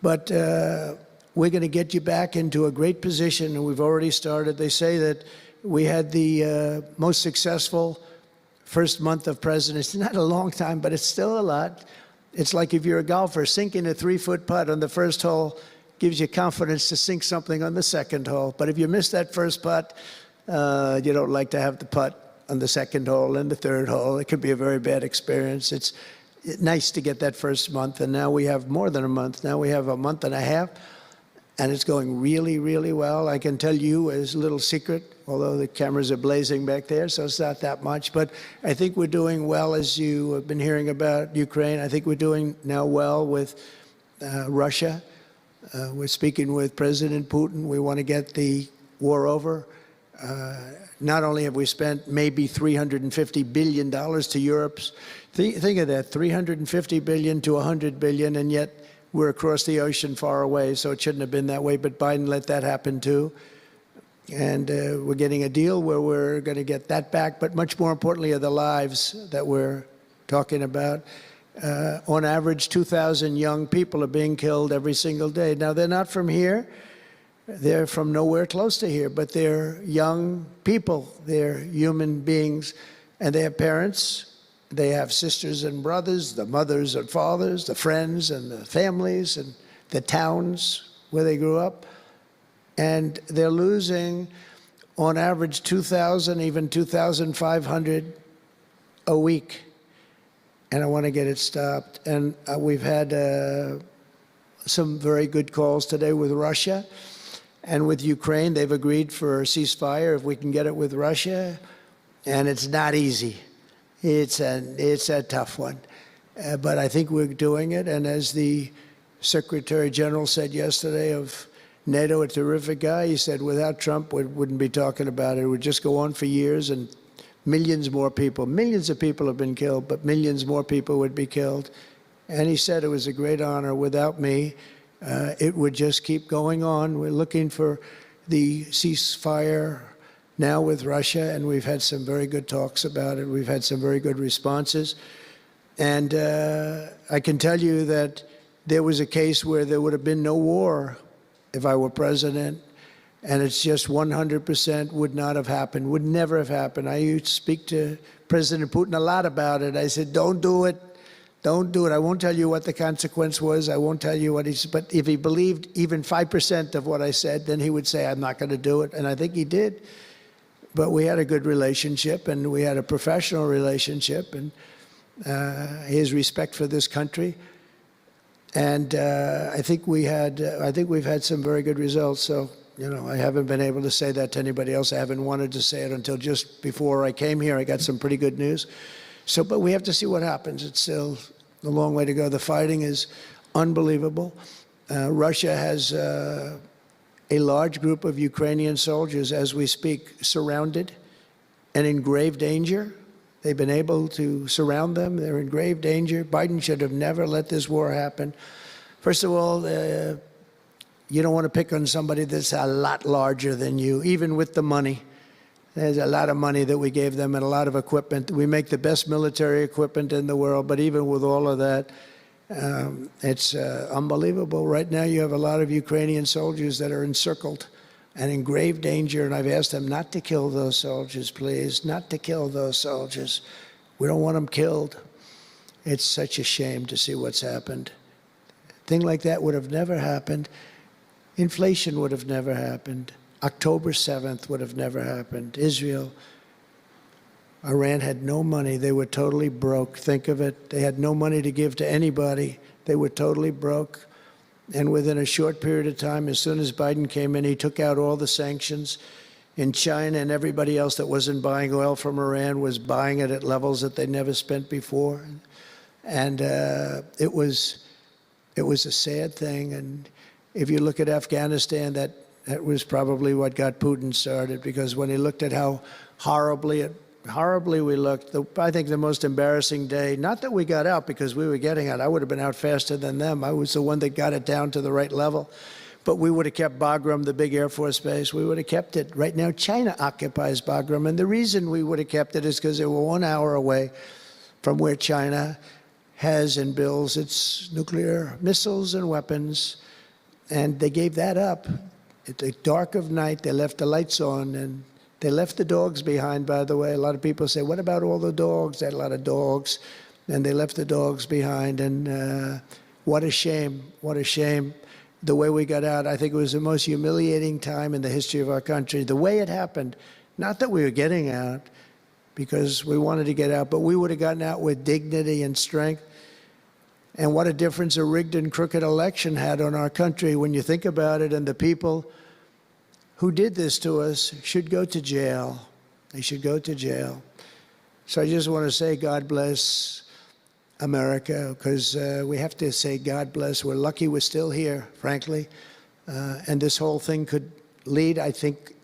But we're going to get you back into a great position, and we've already started. They say that we had the most successful first month of presidency. Not a long time, but it's still a lot. It's like if you're a golfer, sinking a 3-foot putt on the first hole gives you confidence to sink something on the second hole. But if you miss that first putt, You don't like to have the putt on the second hole and the third hole. It could be a very bad experience. It's nice to get that first month, and now we have more than a month. Now we have a month and a half, and it's going really, really well. I can tell you as a little secret, although the cameras are blazing back there, so it's not that much. But I think we're doing well, as you have been hearing about Ukraine. I think we're doing now well with Russia. We're speaking with President Putin. We want to get the war over. Not only have we spent maybe $350 billion to Europe's, think of that, $350 billion to $100 billion, and yet we're across the ocean far away, so it shouldn't have been that way, but Biden let that happen too. And we're getting a deal where we're going to get that back, but much more importantly are the lives that we're talking about. On average, 2,000 young people are being killed every single day. Now, they're not from here. They're from nowhere close to here, but they're young people. They're human beings, and they have parents. They have sisters and brothers, the mothers and fathers, the friends and the families and the towns where they grew up. And they're losing, on average, 2,000, even 2,500 a week. And I want to get it stopped. And we've had some very good calls today with Russia and with Ukraine. They've agreed for a ceasefire if we can get it with Russia. And it's not easy. It's a tough one. But I think we're doing it. And as the Secretary General said yesterday of NATO, a terrific guy, he said without Trump, we wouldn't be talking about it. It would just go on for years, and millions more people, millions of people have been killed, but millions more people would be killed. And he said it was a great honor. Without me, it would just keep going on. We're looking for the ceasefire now with Russia, and we've had some very good talks about it. We've had some very good responses. And I can tell you that there was a case where there would have been no war if I were president, and it's just 100% would not have happened, would never have happened. I used to speak to President Putin a lot about it. I said, don't do it. Don't do it. I won't tell you what the consequence was. I won't tell you what but if he believed even 5% of what I said, then he would say, I'm not going to do it. And I think he did. But we had a good relationship, and we had a professional relationship, and his respect for this country. And I think we've had some very good results. So, you know, I haven't been able to say that to anybody else. I haven't wanted to say it until just before I came here. I got some pretty good news. So, but we have to see what happens. It's still a long way to go. The fighting is unbelievable. Russia has a large group of Ukrainian soldiers, as we speak, surrounded and in grave danger. They've been able to surround them. They're in grave danger. Biden should have never let this war happen. First of all, you don't want to pick on somebody that's a lot larger than you, even with the money. There's a lot of money that we gave them and a lot of equipment. We make the best military equipment in the world, but even with all of that, it's unbelievable. Right now, you have a lot of Ukrainian soldiers that are encircled and in grave danger, and I've asked them not to kill those soldiers, please, not to kill those soldiers. We don't want them killed. It's such a shame to see what's happened. A thing like that would have never happened. Inflation would have never happened. October 7th would have never happened. Israel, Iran had no money. They were totally broke. Think of it. They had no money to give to anybody. They were totally broke. And within a short period of time, as soon as Biden came in, he took out all the sanctions. In China and everybody else that wasn't buying oil from Iran was buying it at levels that they never spent before. And it was a sad thing. And if you look at Afghanistan, that was probably what got Putin started, because when he looked at how horribly we looked, I think the most embarrassing day, not that we got out because we were getting out, I would have been out faster than them. I was the one that got it down to the right level. But we would have kept Bagram, the big Air Force base. We would have kept it. Right now, China occupies Bagram. And the reason we would have kept it is because they were 1 hour away from where China has and builds its nuclear missiles and weapons. And they gave that up. At the dark of night, they left the lights on, and they left the dogs behind, by the way. A lot of people say, what about all the dogs? They had a lot of dogs, and they left the dogs behind. And what a shame, what a shame. The way we got out, I think it was the most humiliating time in the history of our country. The way it happened, Not that we were getting out because we wanted to get out, but we would have gotten out with dignity and strength. And what a difference a rigged and crooked election had on our country when you think about it. And the people who did this to us should go to jail. They should go to jail. So I just want to say God bless America, because we have to say God bless. We're lucky we're still here, frankly. And this whole thing could lead, I think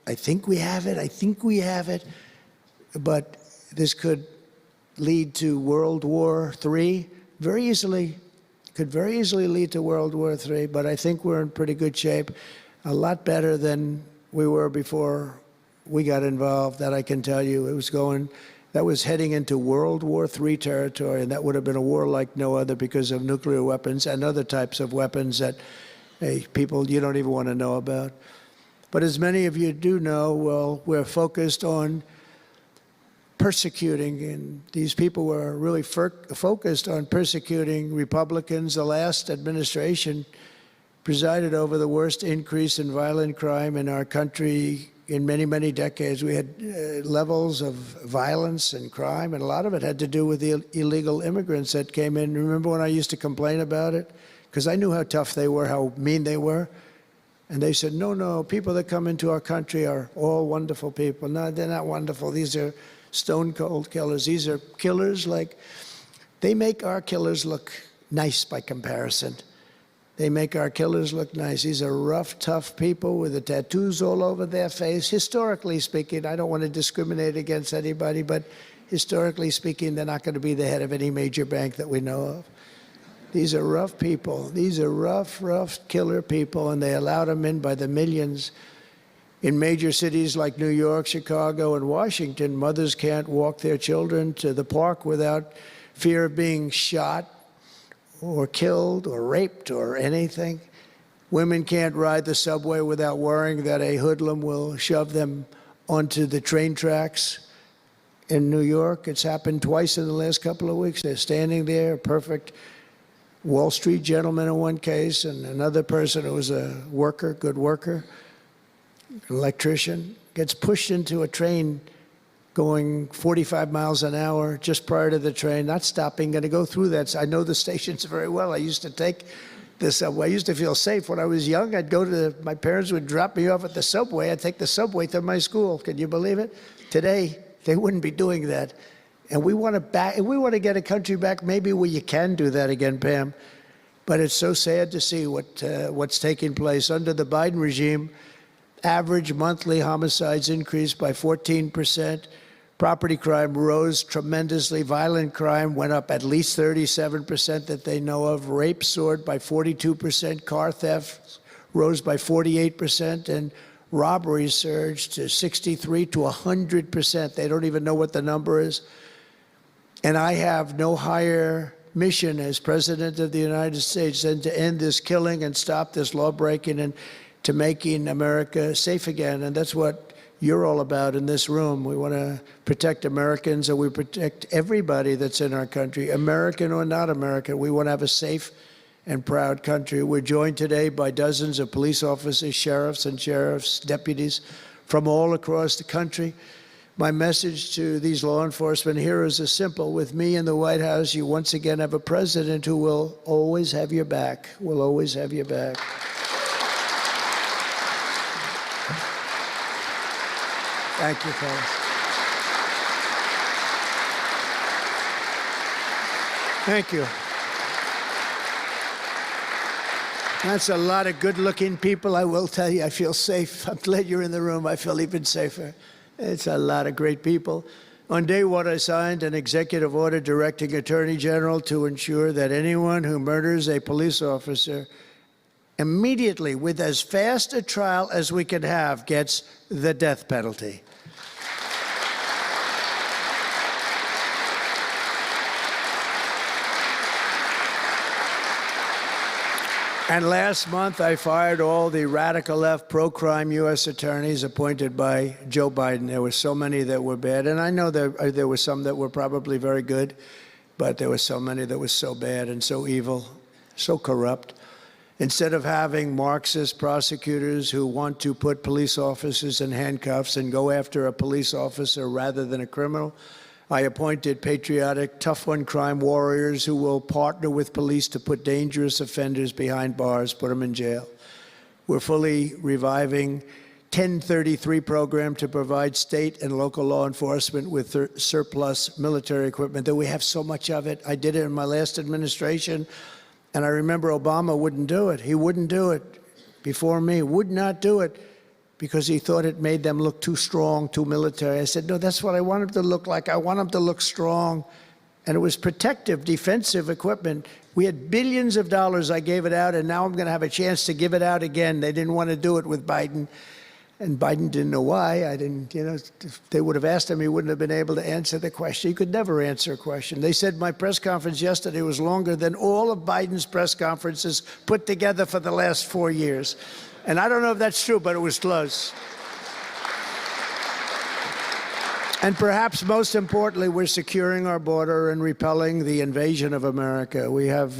we have it. But this could lead to World War III very easily. Could very easily lead to World War III, but I think we're in pretty good shape. A lot better than we were before we got involved, that I can tell you. That was heading into World War III territory, and that would have been a war like no other because of nuclear weapons and other types of weapons that people you don't even want to know about. But as many of you do know, well, we're focused on persecuting, and these people were really focused on persecuting Republicans. The last administration presided over the worst increase in violent crime in our country in many, many decades. We had levels of violence and crime, and a lot of it had to do with the illegal immigrants that came in. Remember when I used to complain about it? Because I knew how tough they were, how mean they were. And they said, no, people that come into our country are all wonderful people. No, they're not wonderful. These are stone-cold killers. These are killers they make our killers look nice by comparison. They make our killers look nice. These are rough, tough people with the tattoos all over their face. Historically speaking, I don't want to discriminate against anybody, but historically speaking, they're not going to be the head of any major bank that we know of. These are rough people. These are rough killer people, and they allowed them in by the millions. In major cities like New York, Chicago, and Washington, mothers can't walk their children to the park without fear of being shot or killed or raped or anything. Women can't ride the subway without worrying that a hoodlum will shove them onto the train tracks. In New York, it's happened twice in the last couple of weeks. They're standing there, a perfect Wall Street gentleman in one case, and another person who was a worker, good worker, electrician, gets pushed into a train going 45 miles an hour just prior to the train, not stopping, going to go through that. I know the stations very well. I used to take the subway. I used to feel safe. When I was young, my parents would drop me off at the subway. I'd take the subway to my school. Can you believe it? Today, they wouldn't be doing that. And we want to get a country back maybe where you can do that again, Pam. But it's so sad to see what's taking place under the Biden regime. Average monthly homicides increased by 14%. Property crime rose tremendously. Violent crime went up at least 37% that they know of. Rape soared by 42%. Car theft rose by 48%. And robberies surged to 63 to 100%. They don't even know what the number is. And I have no higher mission as President of the United States than to end this killing and stop this law-breaking and to making America safe again. And that's what you're all about in this room. We want to protect Americans, and we protect everybody that's in our country, American or not American. We want to have a safe and proud country. We're joined today by dozens of police officers, sheriffs and sheriff's deputies from all across the country. My message to these law enforcement heroes is simple. With me in the White House, you once again have a president who will always have your back, will always have your back. Thank you, fellas. Thank you. That's a lot of good-looking people. I will tell you, I feel safe. I'm glad you're in the room. I feel even safer. It's a lot of great people. On day one, I signed an executive order directing Attorney General to ensure that anyone who murders a police officer immediately, with as fast a trial as we can have, gets the death penalty. And last month, I fired all the radical left pro-crime U.S. attorneys appointed by Joe Biden. There were so many that were bad. And I know there were some that were probably very good, but there were so many that were so bad and so evil, so corrupt. Instead of having Marxist prosecutors who want to put police officers in handcuffs and go after a police officer rather than a criminal, I appointed patriotic, tough-on-crime warriors who will partner with police to put dangerous offenders behind bars, put them in jail. We're fully reviving 1033 program to provide state and local law enforcement with surplus military equipment, that we have so much of it. I did it in my last administration, and I remember Obama wouldn't do it. He wouldn't do it before me, would not do it, because he thought it made them look too strong, too military. I said, no, that's what I want them to look like. I want them to look strong. And it was protective, defensive equipment. We had billions of dollars. I gave it out, and now I'm going to have a chance to give it out again. They didn't want to do it with Biden. And Biden didn't know why. I didn't, if they would have asked him, he wouldn't have been able to answer the question. He could never answer a question. They said my press conference yesterday was longer than all of Biden's press conferences put together for the last 4 years. And I don't know if that's true, but it was close. And perhaps most importantly, we're securing our border and repelling the invasion of America. We have,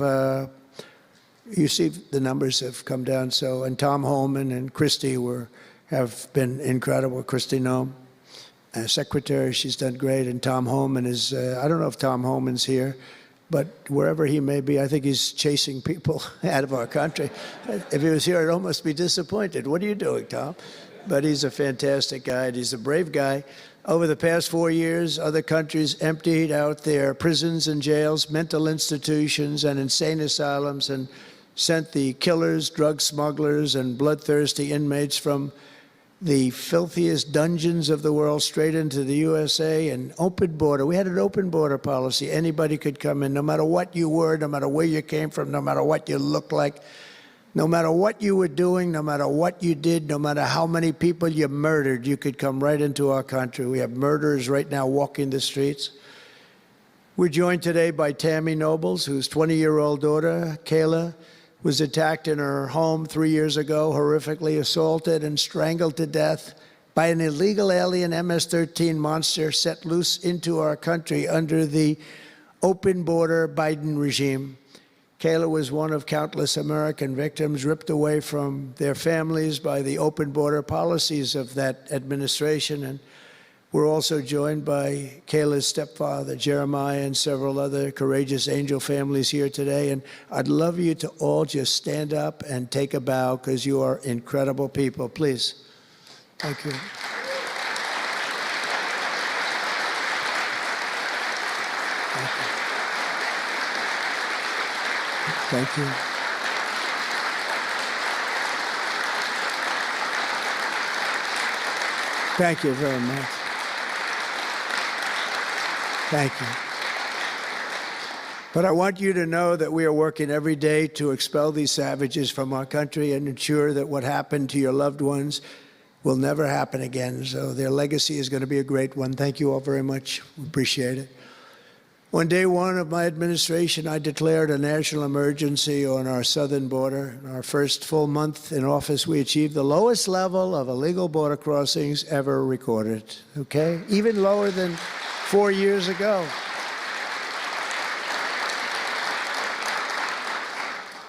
you see the numbers have come down. So, and Tom Homan and Christie have been incredible. Christie Noem, secretary, she's done great. And Tom Homan is, I don't know if Tom Homan's here, but wherever he may be, I think he's chasing people out of our country. If he was here, I'd almost be disappointed. What are you doing, Tom? But he's a fantastic guy, and he's a brave guy. Over the past 4 years, other countries emptied out their prisons and jails, mental institutions, and insane asylums, and sent the killers, drug smugglers, and bloodthirsty inmates from the filthiest dungeons of the world straight into the USA. An open border. We had an open border policy. Anybody could come in, no matter what you were, no matter where you came from, no matter what you looked like, no matter what you were doing, no matter what you did, no matter how many people you murdered, you could come right into our country. We have murderers right now walking the streets. We're joined today by Tammy Nobles, whose 20-year-old daughter, Kayla, was attacked in her home 3 years ago, horrifically assaulted and strangled to death by an illegal alien MS-13 monster set loose into our country under the open border Biden regime. Kayla was one of countless American victims ripped away from their families by the open border policies of that administration. And we're also joined by Kayla's stepfather, Jeremiah, and several other courageous angel families here today. And I'd love you to all just stand up and take a bow, because you are incredible people. Please. Thank you. Thank you. Thank you very much. Thank you. But I want you to know that we are working every day to expel these savages from our country and ensure that what happened to your loved ones will never happen again. So their legacy is going to be a great one. Thank you all very much. We appreciate it. On day one of my administration, I declared a national emergency on our southern border. In our first full month in office, we achieved the lowest level of illegal border crossings ever recorded, okay? Even lower than 4 years ago.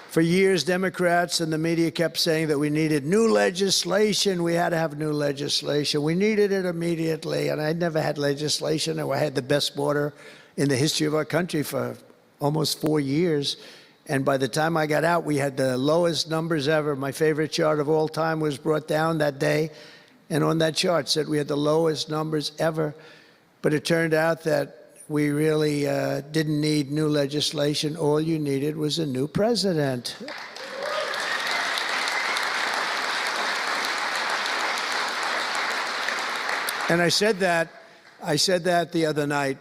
For years, Democrats and the media kept saying that we needed new legislation. We had to have new legislation. We needed it immediately, and I never had legislation. I had the best border in the history of our country for almost 4 years. And by the time I got out, we had the lowest numbers ever. My favorite chart of all time was brought down that day. And on that chart said we had the lowest numbers ever. But it turned out that we really didn't need new legislation. All you needed was a new president. And I said that the other night.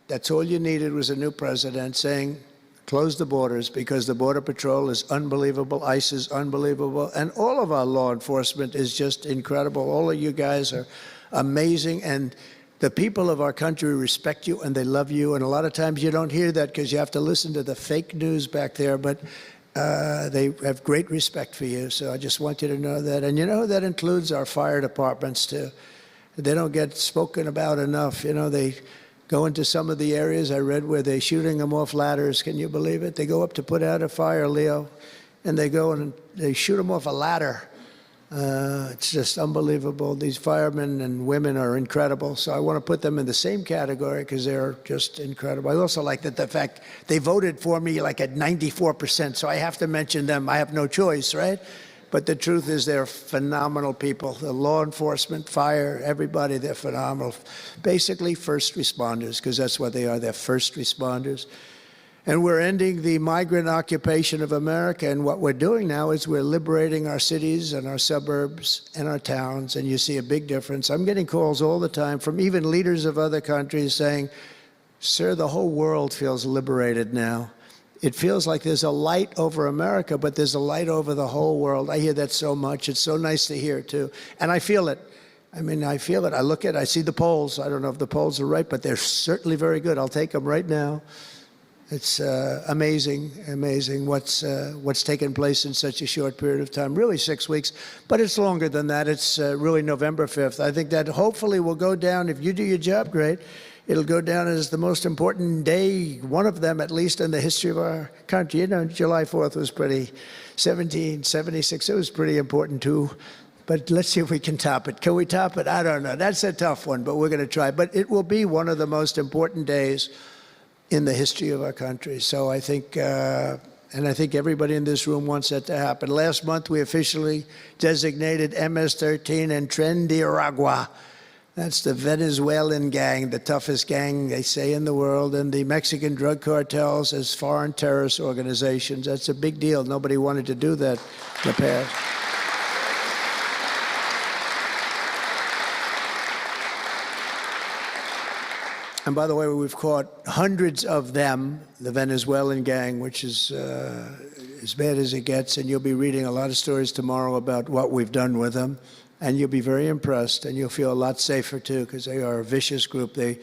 That's all you needed was a new president saying, close the borders, because the Border Patrol is unbelievable, ICE is unbelievable, and all of our law enforcement is just incredible. All of you guys are amazing, and the people of our country respect you and they love you. And a lot of times you don't hear that because you have to listen to the fake news back there, but they have great respect for you. So I just want you to know that. And you know, that includes our fire departments too. They don't get spoken about enough. You know, they go into some of the areas I read where they're shooting them off ladders. Can you believe it? They go up to put out a fire, Leo, and they go and they shoot them off a ladder. It's just unbelievable. These firemen and women are incredible. So I want to put them in the same category because they're just incredible. I also like that the fact they voted for me like at 94%. So I have to mention them. I have no choice, right? But the truth is they're phenomenal people. The law enforcement, fire, everybody, they're phenomenal. Basically first responders, because that's what they are. They're first responders. And we're ending the migrant occupation of America. And what we're doing now is we're liberating our cities and our suburbs and our towns. And you see a big difference. I'm getting calls all the time from even leaders of other countries saying, sir, the whole world feels liberated now. It feels like there's a light over America, but there's a light over the whole world. I hear that so much. It's so nice to hear, too. And I feel it. I mean, I feel it. I look at it. I see the polls. I don't know if the polls are right, but they're certainly very good. I'll take them right now. It's amazing what's taken place in such a short period of time, really 6 weeks, but it's longer than that. It's really November 5th. I think that hopefully will go down, if you do your job great, it'll go down as the most important day, one of them at least in the history of our country. You know, July 4th was pretty, 1776, it was pretty important too. But let's see if we can top it. Can we top it? I don't know. That's a tough one, but we're going to try. But it will be one of the most important days in the history of our country. So I think, and I think everybody in this room wants that to happen. Last month, we officially designated MS-13 and Tren de Aragua. That's the Venezuelan gang, the toughest gang, they say, in the world, and the Mexican drug cartels as foreign terrorist organizations. That's a big deal. Nobody wanted to do that in the past. And by the way, we've caught hundreds of them, the Venezuelan gang, which is as bad as it gets. And you'll be reading a lot of stories tomorrow about what we've done with them. And you'll be very impressed, and you'll feel a lot safer, too, because they are a vicious group. They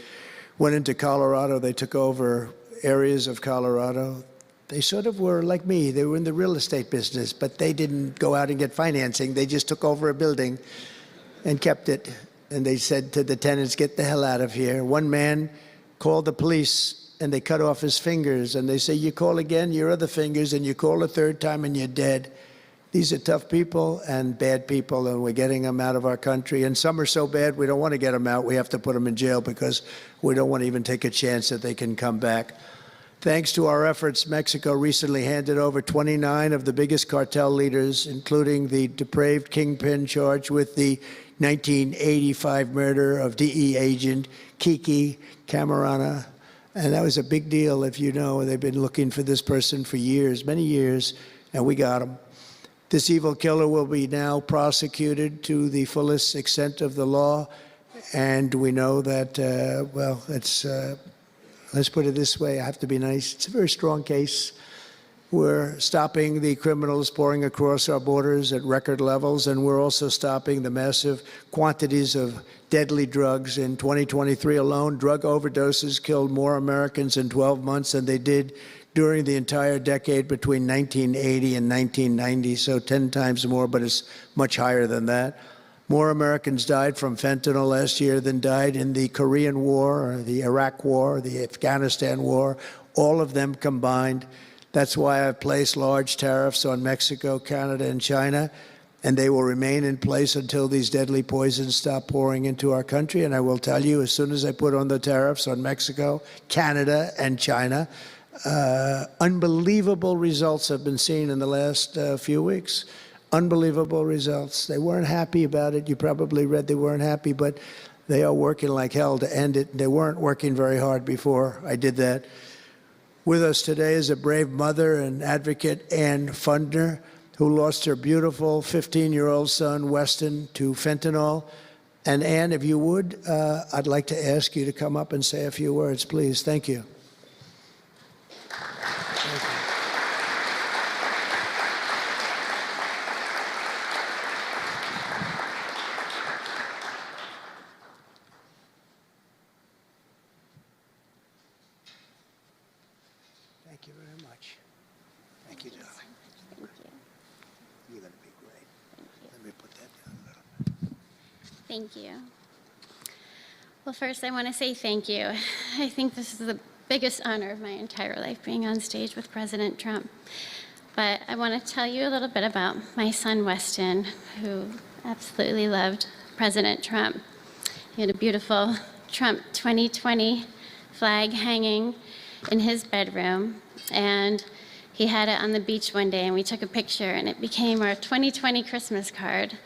went into Colorado. They took over areas of Colorado. They sort of were like me. They were in the real estate business, but they didn't go out and get financing. They just took over a building and kept it. And they said to the tenants, get the hell out of here. One man called the police, and they cut off his fingers. And they say, you call again, your other fingers, and you call a third time, and you're dead. These are tough people and bad people, and we're getting them out of our country. And some are so bad, we don't want to get them out. We have to put them in jail because we don't want to even take a chance that they can come back. Thanks to our efforts, Mexico recently handed over 29 of the biggest cartel leaders, including the depraved kingpin charged with the 1985 murder of DE agent Kiki Camarena. And that was a big deal, if you know. They've been looking for this person for years, many years, and we got him. This evil killer will be now prosecuted to the fullest extent of the law. And we know that, well, it's, let's put it this way, I have to be nice. It's a very strong case. We're stopping the criminals pouring across our borders at record levels, and we're also stopping the massive quantities of deadly drugs. In 2023 alone, drug overdoses killed more Americans in 12 months than they did during the entire decade between 1980 and 1990, so 10 times more, but it's much higher than that. More Americans died from fentanyl last year than died in the Korean War, or the Iraq War, the Afghanistan War, all of them combined. That's why I've placed large tariffs on Mexico, Canada, and China, and they will remain in place until these deadly poisons stop pouring into our country. And I will tell you, as soon as I put on the tariffs on Mexico, Canada, and China, unbelievable results have been seen in the last few weeks. Unbelievable results. They weren't happy about it. You probably read they weren't happy, but they are working like hell to end it. They weren't working very hard before I did that. With us today is a brave mother and advocate, Ann Fundner, who lost her beautiful 15-year-old son, Weston, to fentanyl. And Ann, if you would, I'd like to ask you to come up and say a few words, please. Thank you. Thank you very much. Thank you, darling. Thank you. You're going to be great. Thank you. Let me put that down a little bit. Thank you. Well, first, I want to say thank you. I think this is the biggest honor of my entire life, being on stage with President Trump. but I want to tell you a little bit about my son, Weston, who absolutely loved President Trump. He had a beautiful Trump 2020 flag hanging in his bedroom, and he had it on the beach one day, and we took a picture, and it became our 2020 Christmas card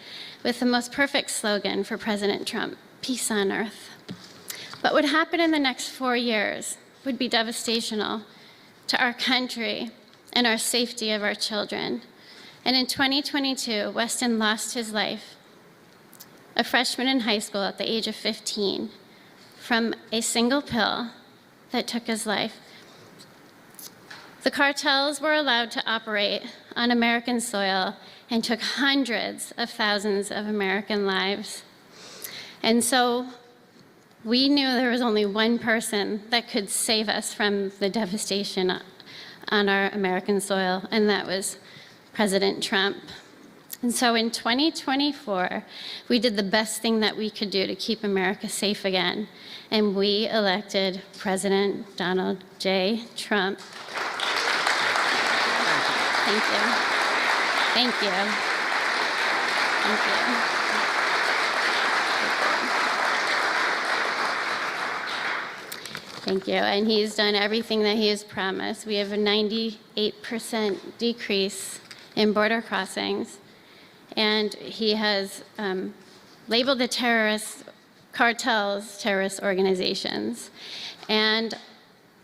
with the most perfect slogan for President Trump: peace on earth. What would happen in the next 4 years would be devastational to our country and our safety of our children. And in 2022, Weston lost his life, a freshman in high school at the age of 15, from a single pill that took his life. The cartels were allowed to operate on American soil and took hundreds of thousands of American lives. And so we knew there was only one person that could save us from the devastation on our American soil, and that was President Trump. And so in 2024, we did the best thing that we could do to keep America safe again, and we elected President Donald J. Trump. Thank you. Thank you. Thank you. Thank you. And he's done everything that he has promised. We have a 98% decrease in border crossings. And he has labeled the terrorist cartels terrorist organizations. And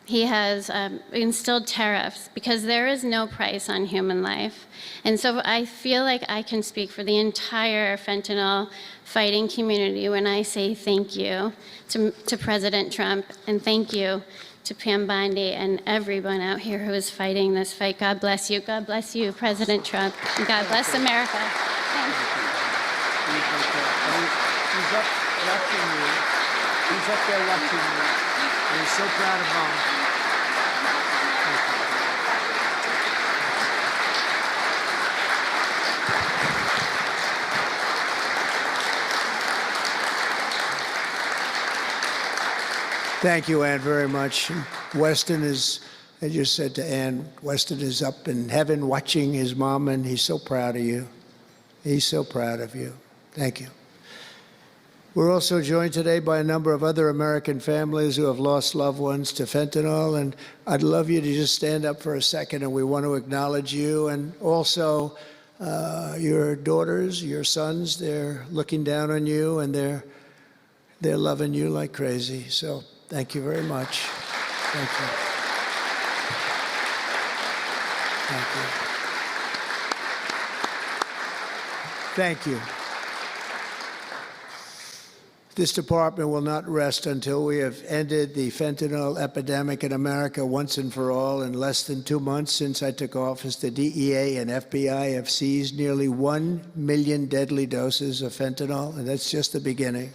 he has instilled tariffs because there is no price on human life. And so I feel like I can speak for the entire fentanyl fighting community when I say thank you to President Trump, and thank you to Pam Bondi and everyone out here who is fighting this fight. God bless you. God bless you, President Trump. And God bless America. Thanks. He's up watching you. He's up there watching you. And he's so proud of Mom. Thank you, Ann, very much. Weston is, I just said to Ann, Weston is up in heaven watching his mom, and he's so proud of you. He's so proud of you. Thank you. We're also joined today by a number of other American families who have lost loved ones to fentanyl, and I'd love you to just stand up for a second, and we want to acknowledge you, and also your daughters, your sons. They're looking down on you, and they're loving you like crazy. So thank you very much. Thank you. Thank you. Thank you. This department will not rest until we have ended the fentanyl epidemic in America once and for all. In less than 2 months since I took office, the DEA and FBI have seized nearly 1 million deadly doses of fentanyl, and that's just the beginning.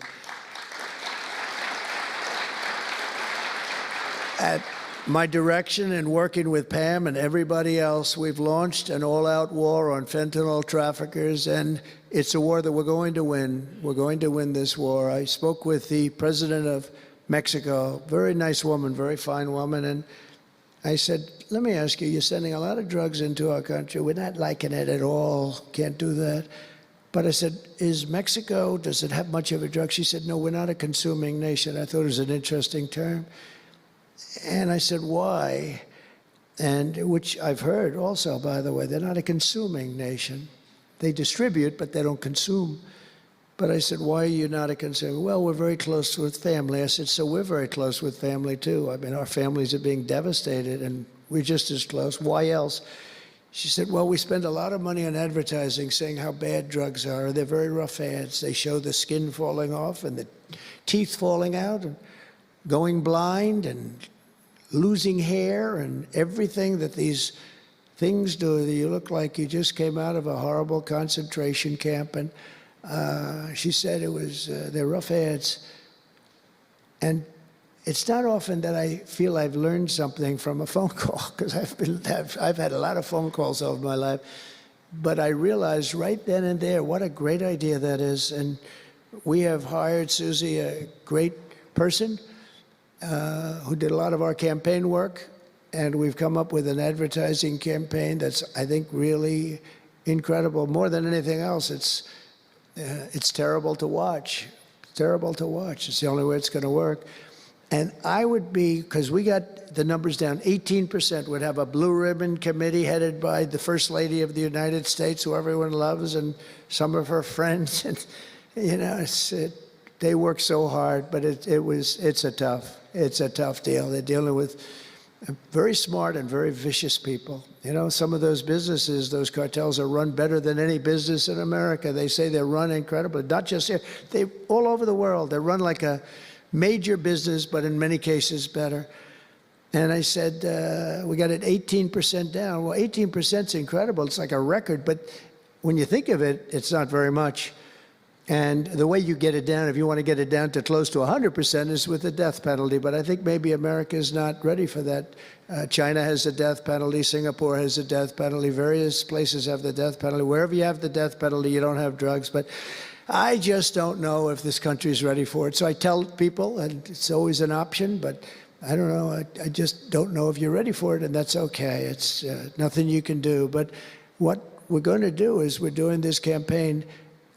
At my direction and working with Pam and everybody else, we've launched an all-out war on fentanyl traffickers, and it's a war that we're going to win. We're going to win this war. I spoke with the president of Mexico, very nice woman, very fine woman, and I said, let me ask you, you're sending a lot of drugs into our country. We're not liking it at all. Can't do that. But I said, is Mexico, does it have much of a drug? She said, no, we're not a consuming nation. I thought it was an interesting term. And I said, why? And which I've heard also, by the way, they're not a consuming nation. They distribute, but they don't consume. But I said, why are you not a consumer? Well, we're very close with family. I said, so we're very close with family, too. I mean, our families are being devastated, and we're just as close. Why else? She said, well, we spend a lot of money on advertising saying how bad drugs are. They're very rough ads. They show the skin falling off and the teeth falling out and going blind and losing hair and everything that these things do. You look like you just came out of a horrible concentration camp. And she said it was, they're rough ads. And it's not often that I feel I've learned something from a phone call, because I've had a lot of phone calls over my life. But I realized right then and there what a great idea that is. And we have hired Susie, a great person, who did a lot of our campaign work, and we've come up with an advertising campaign that's, I think, really incredible. More than anything else, it's terrible to watch. Terrible to watch. It's the only way it's going to work. And I would be, because we got the numbers down, 18% would have a blue ribbon committee headed by the First Lady of the United States, who everyone loves, and some of her friends. And, you know, they work so hard, but it's a tough deal. They're dealing with very smart and very vicious people. You know, some of those businesses, those cartels are run better than any business in America. They say they're run incredibly, not just here, they all over the world. They're run like a major business, but in many cases better. And I said, we got it 18% down. Well, 18% is incredible. It's like a record, but when you think of it, it's not very much. And the way you get it down, if you want to get it down to close to 100%, is with the death penalty. But I think maybe America is not ready for that. China has a death penalty. Singapore has a death penalty. Various places have the death penalty. Wherever you have the death penalty, you don't have drugs. But I just don't know if this country is ready for it. So I tell people, and it's always an option, but I don't know. I just don't know if you're ready for it, and that's okay. It's nothing you can do. But what we're going to do is we're doing this campaign.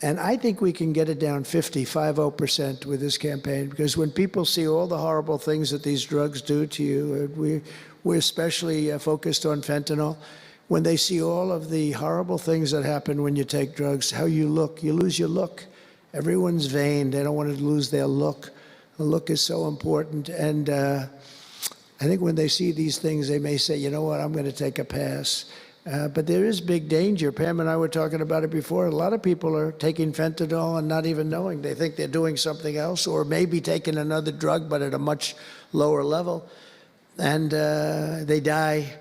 And I think we can get it down 50% with this campaign, because when people see all the horrible things that these drugs do to you, we're especially focused on fentanyl. When they see all of the horrible things that happen when you take drugs, how you look, you lose your look. Everyone's vain. They don't want to lose their look. The look is so important. And I think when they see these things, they may say, you know what, I'm going to take a pass. But there is big danger. Pam and I were talking about it before. A lot of people are taking fentanyl and not even knowing. They think they're doing something else, or maybe taking another drug, but at a much lower level. And they die.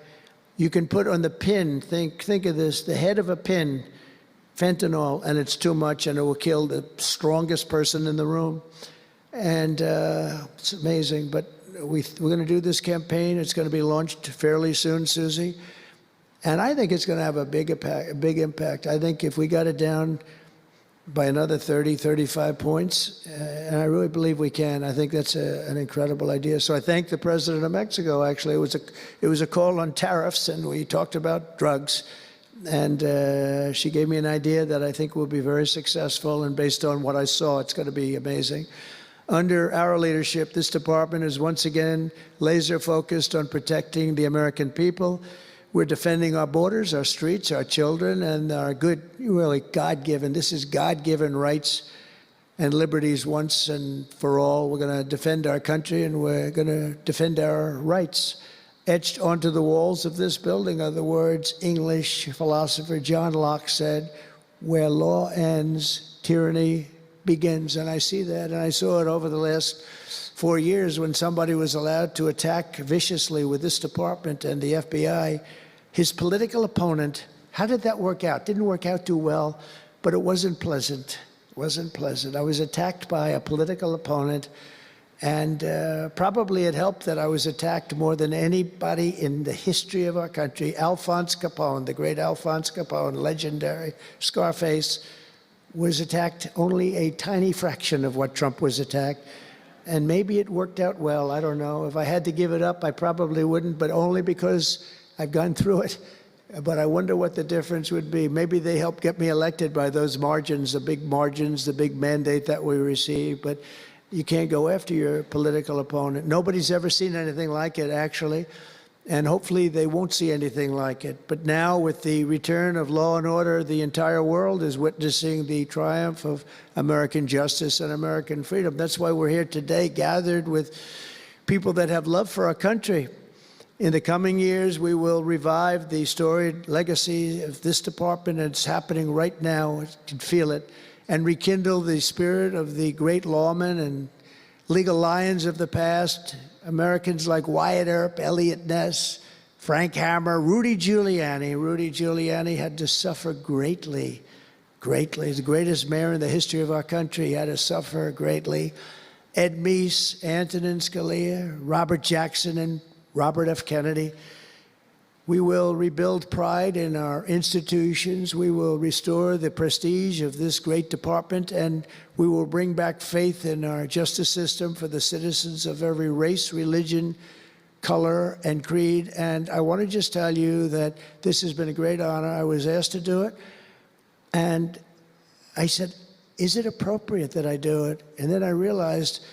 You can put on the pin, think of this, the head of a pin, fentanyl, and it's too much, and it will kill the strongest person in the room. And it's amazing. But we're going to do this campaign. It's going to be launched fairly soon, Susie. And I think it's going to have a big impact. I think if we got it down by another 30, 35 points, and I really believe we can, I think that's an incredible idea. So I thank the President of Mexico, actually. It was a call on tariffs, and we talked about drugs. And she gave me an idea that I think will be very successful, and based on what I saw, it's going to be amazing. Under our leadership, this department is once again laser focused on protecting the American people. We're defending our borders, our streets, our children, and our good, really God-given, this is God-given rights and liberties once and for all. We're going to defend our country, and we're going to defend our rights. Etched onto the walls of this building are the words English philosopher John Locke said, "Where law ends, tyranny begins." And I see that, and I saw it over the last 4 years when somebody was allowed to attack viciously with this department and the FBI his political opponent. How did that work out? Didn't work out too well, but it wasn't pleasant. It wasn't pleasant. I was attacked by a political opponent, and probably it helped that I was attacked more than anybody in the history of our country. Alphonse Capone, the great Alphonse Capone, legendary Scarface, was attacked only a tiny fraction of what Trump was attacked. And maybe it worked out well. I don't know. If I had to give it up, I probably wouldn't, but only because I've gone through it. But I wonder what the difference would be. Maybe they helped get me elected by those margins, the big mandate that we received. But you can't go after your political opponent. Nobody's ever seen anything like it, actually. And hopefully they won't see anything like it. But now, with the return of law and order, the entire world is witnessing the triumph of American justice and American freedom. That's why we're here today, gathered with people that have love for our country. In the coming years, we will revive the storied legacy of this department, and it's happening right now. You can feel it. And rekindle the spirit of the great lawmen and legal lions of the past, Americans like Wyatt Earp, Eliot Ness, Frank Hammer, Rudy Giuliani. Rudy Giuliani had to suffer greatly, greatly. He's the greatest mayor in the history of our country. He had to suffer greatly. Ed Meese, Antonin Scalia, Robert Jackson, and Robert F. Kennedy. We will rebuild pride in our institutions. We will restore the prestige of this great department, and we will bring back faith in our justice system for the citizens of every race, religion, color and creed. And I want to just tell you that this has been a great honor. I was asked to do it. And I said, is it appropriate that I do it? And then I realized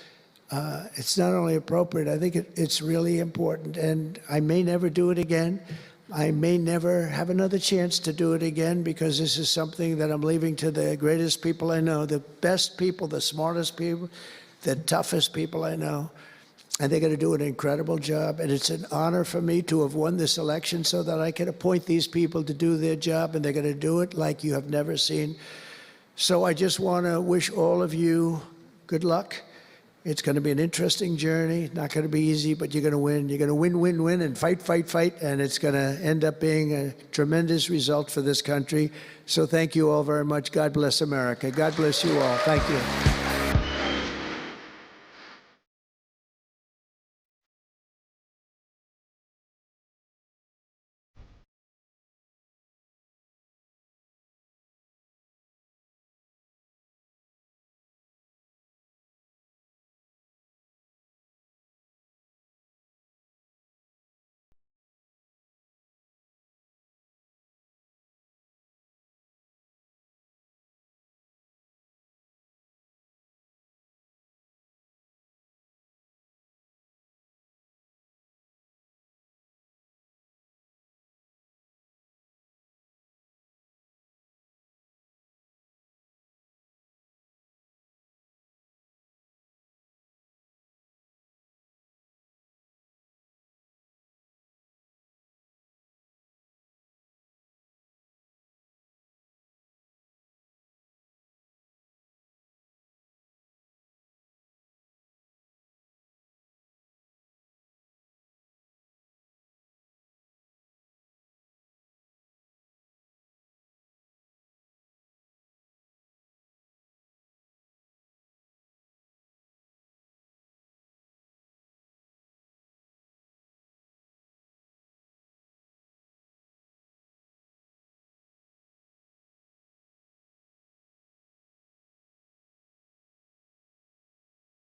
it's not only appropriate, I think it's really important. And I may never do it again. I may never have another chance to do it again, because this is something that I'm leaving to the greatest people I know, the best people, the smartest people, the toughest people I know. And they're going to do an incredible job. And it's an honor for me to have won this election so that I can appoint these people to do their job, and they're going to do it like you have never seen. So I just want to wish all of you good luck. It's going to be an interesting journey, not going to be easy, but you're going to win. You're going to win, win, win, and fight, fight, fight, and it's going to end up being a tremendous result for this country. So thank you all very much. God bless America. God bless you all. Thank you.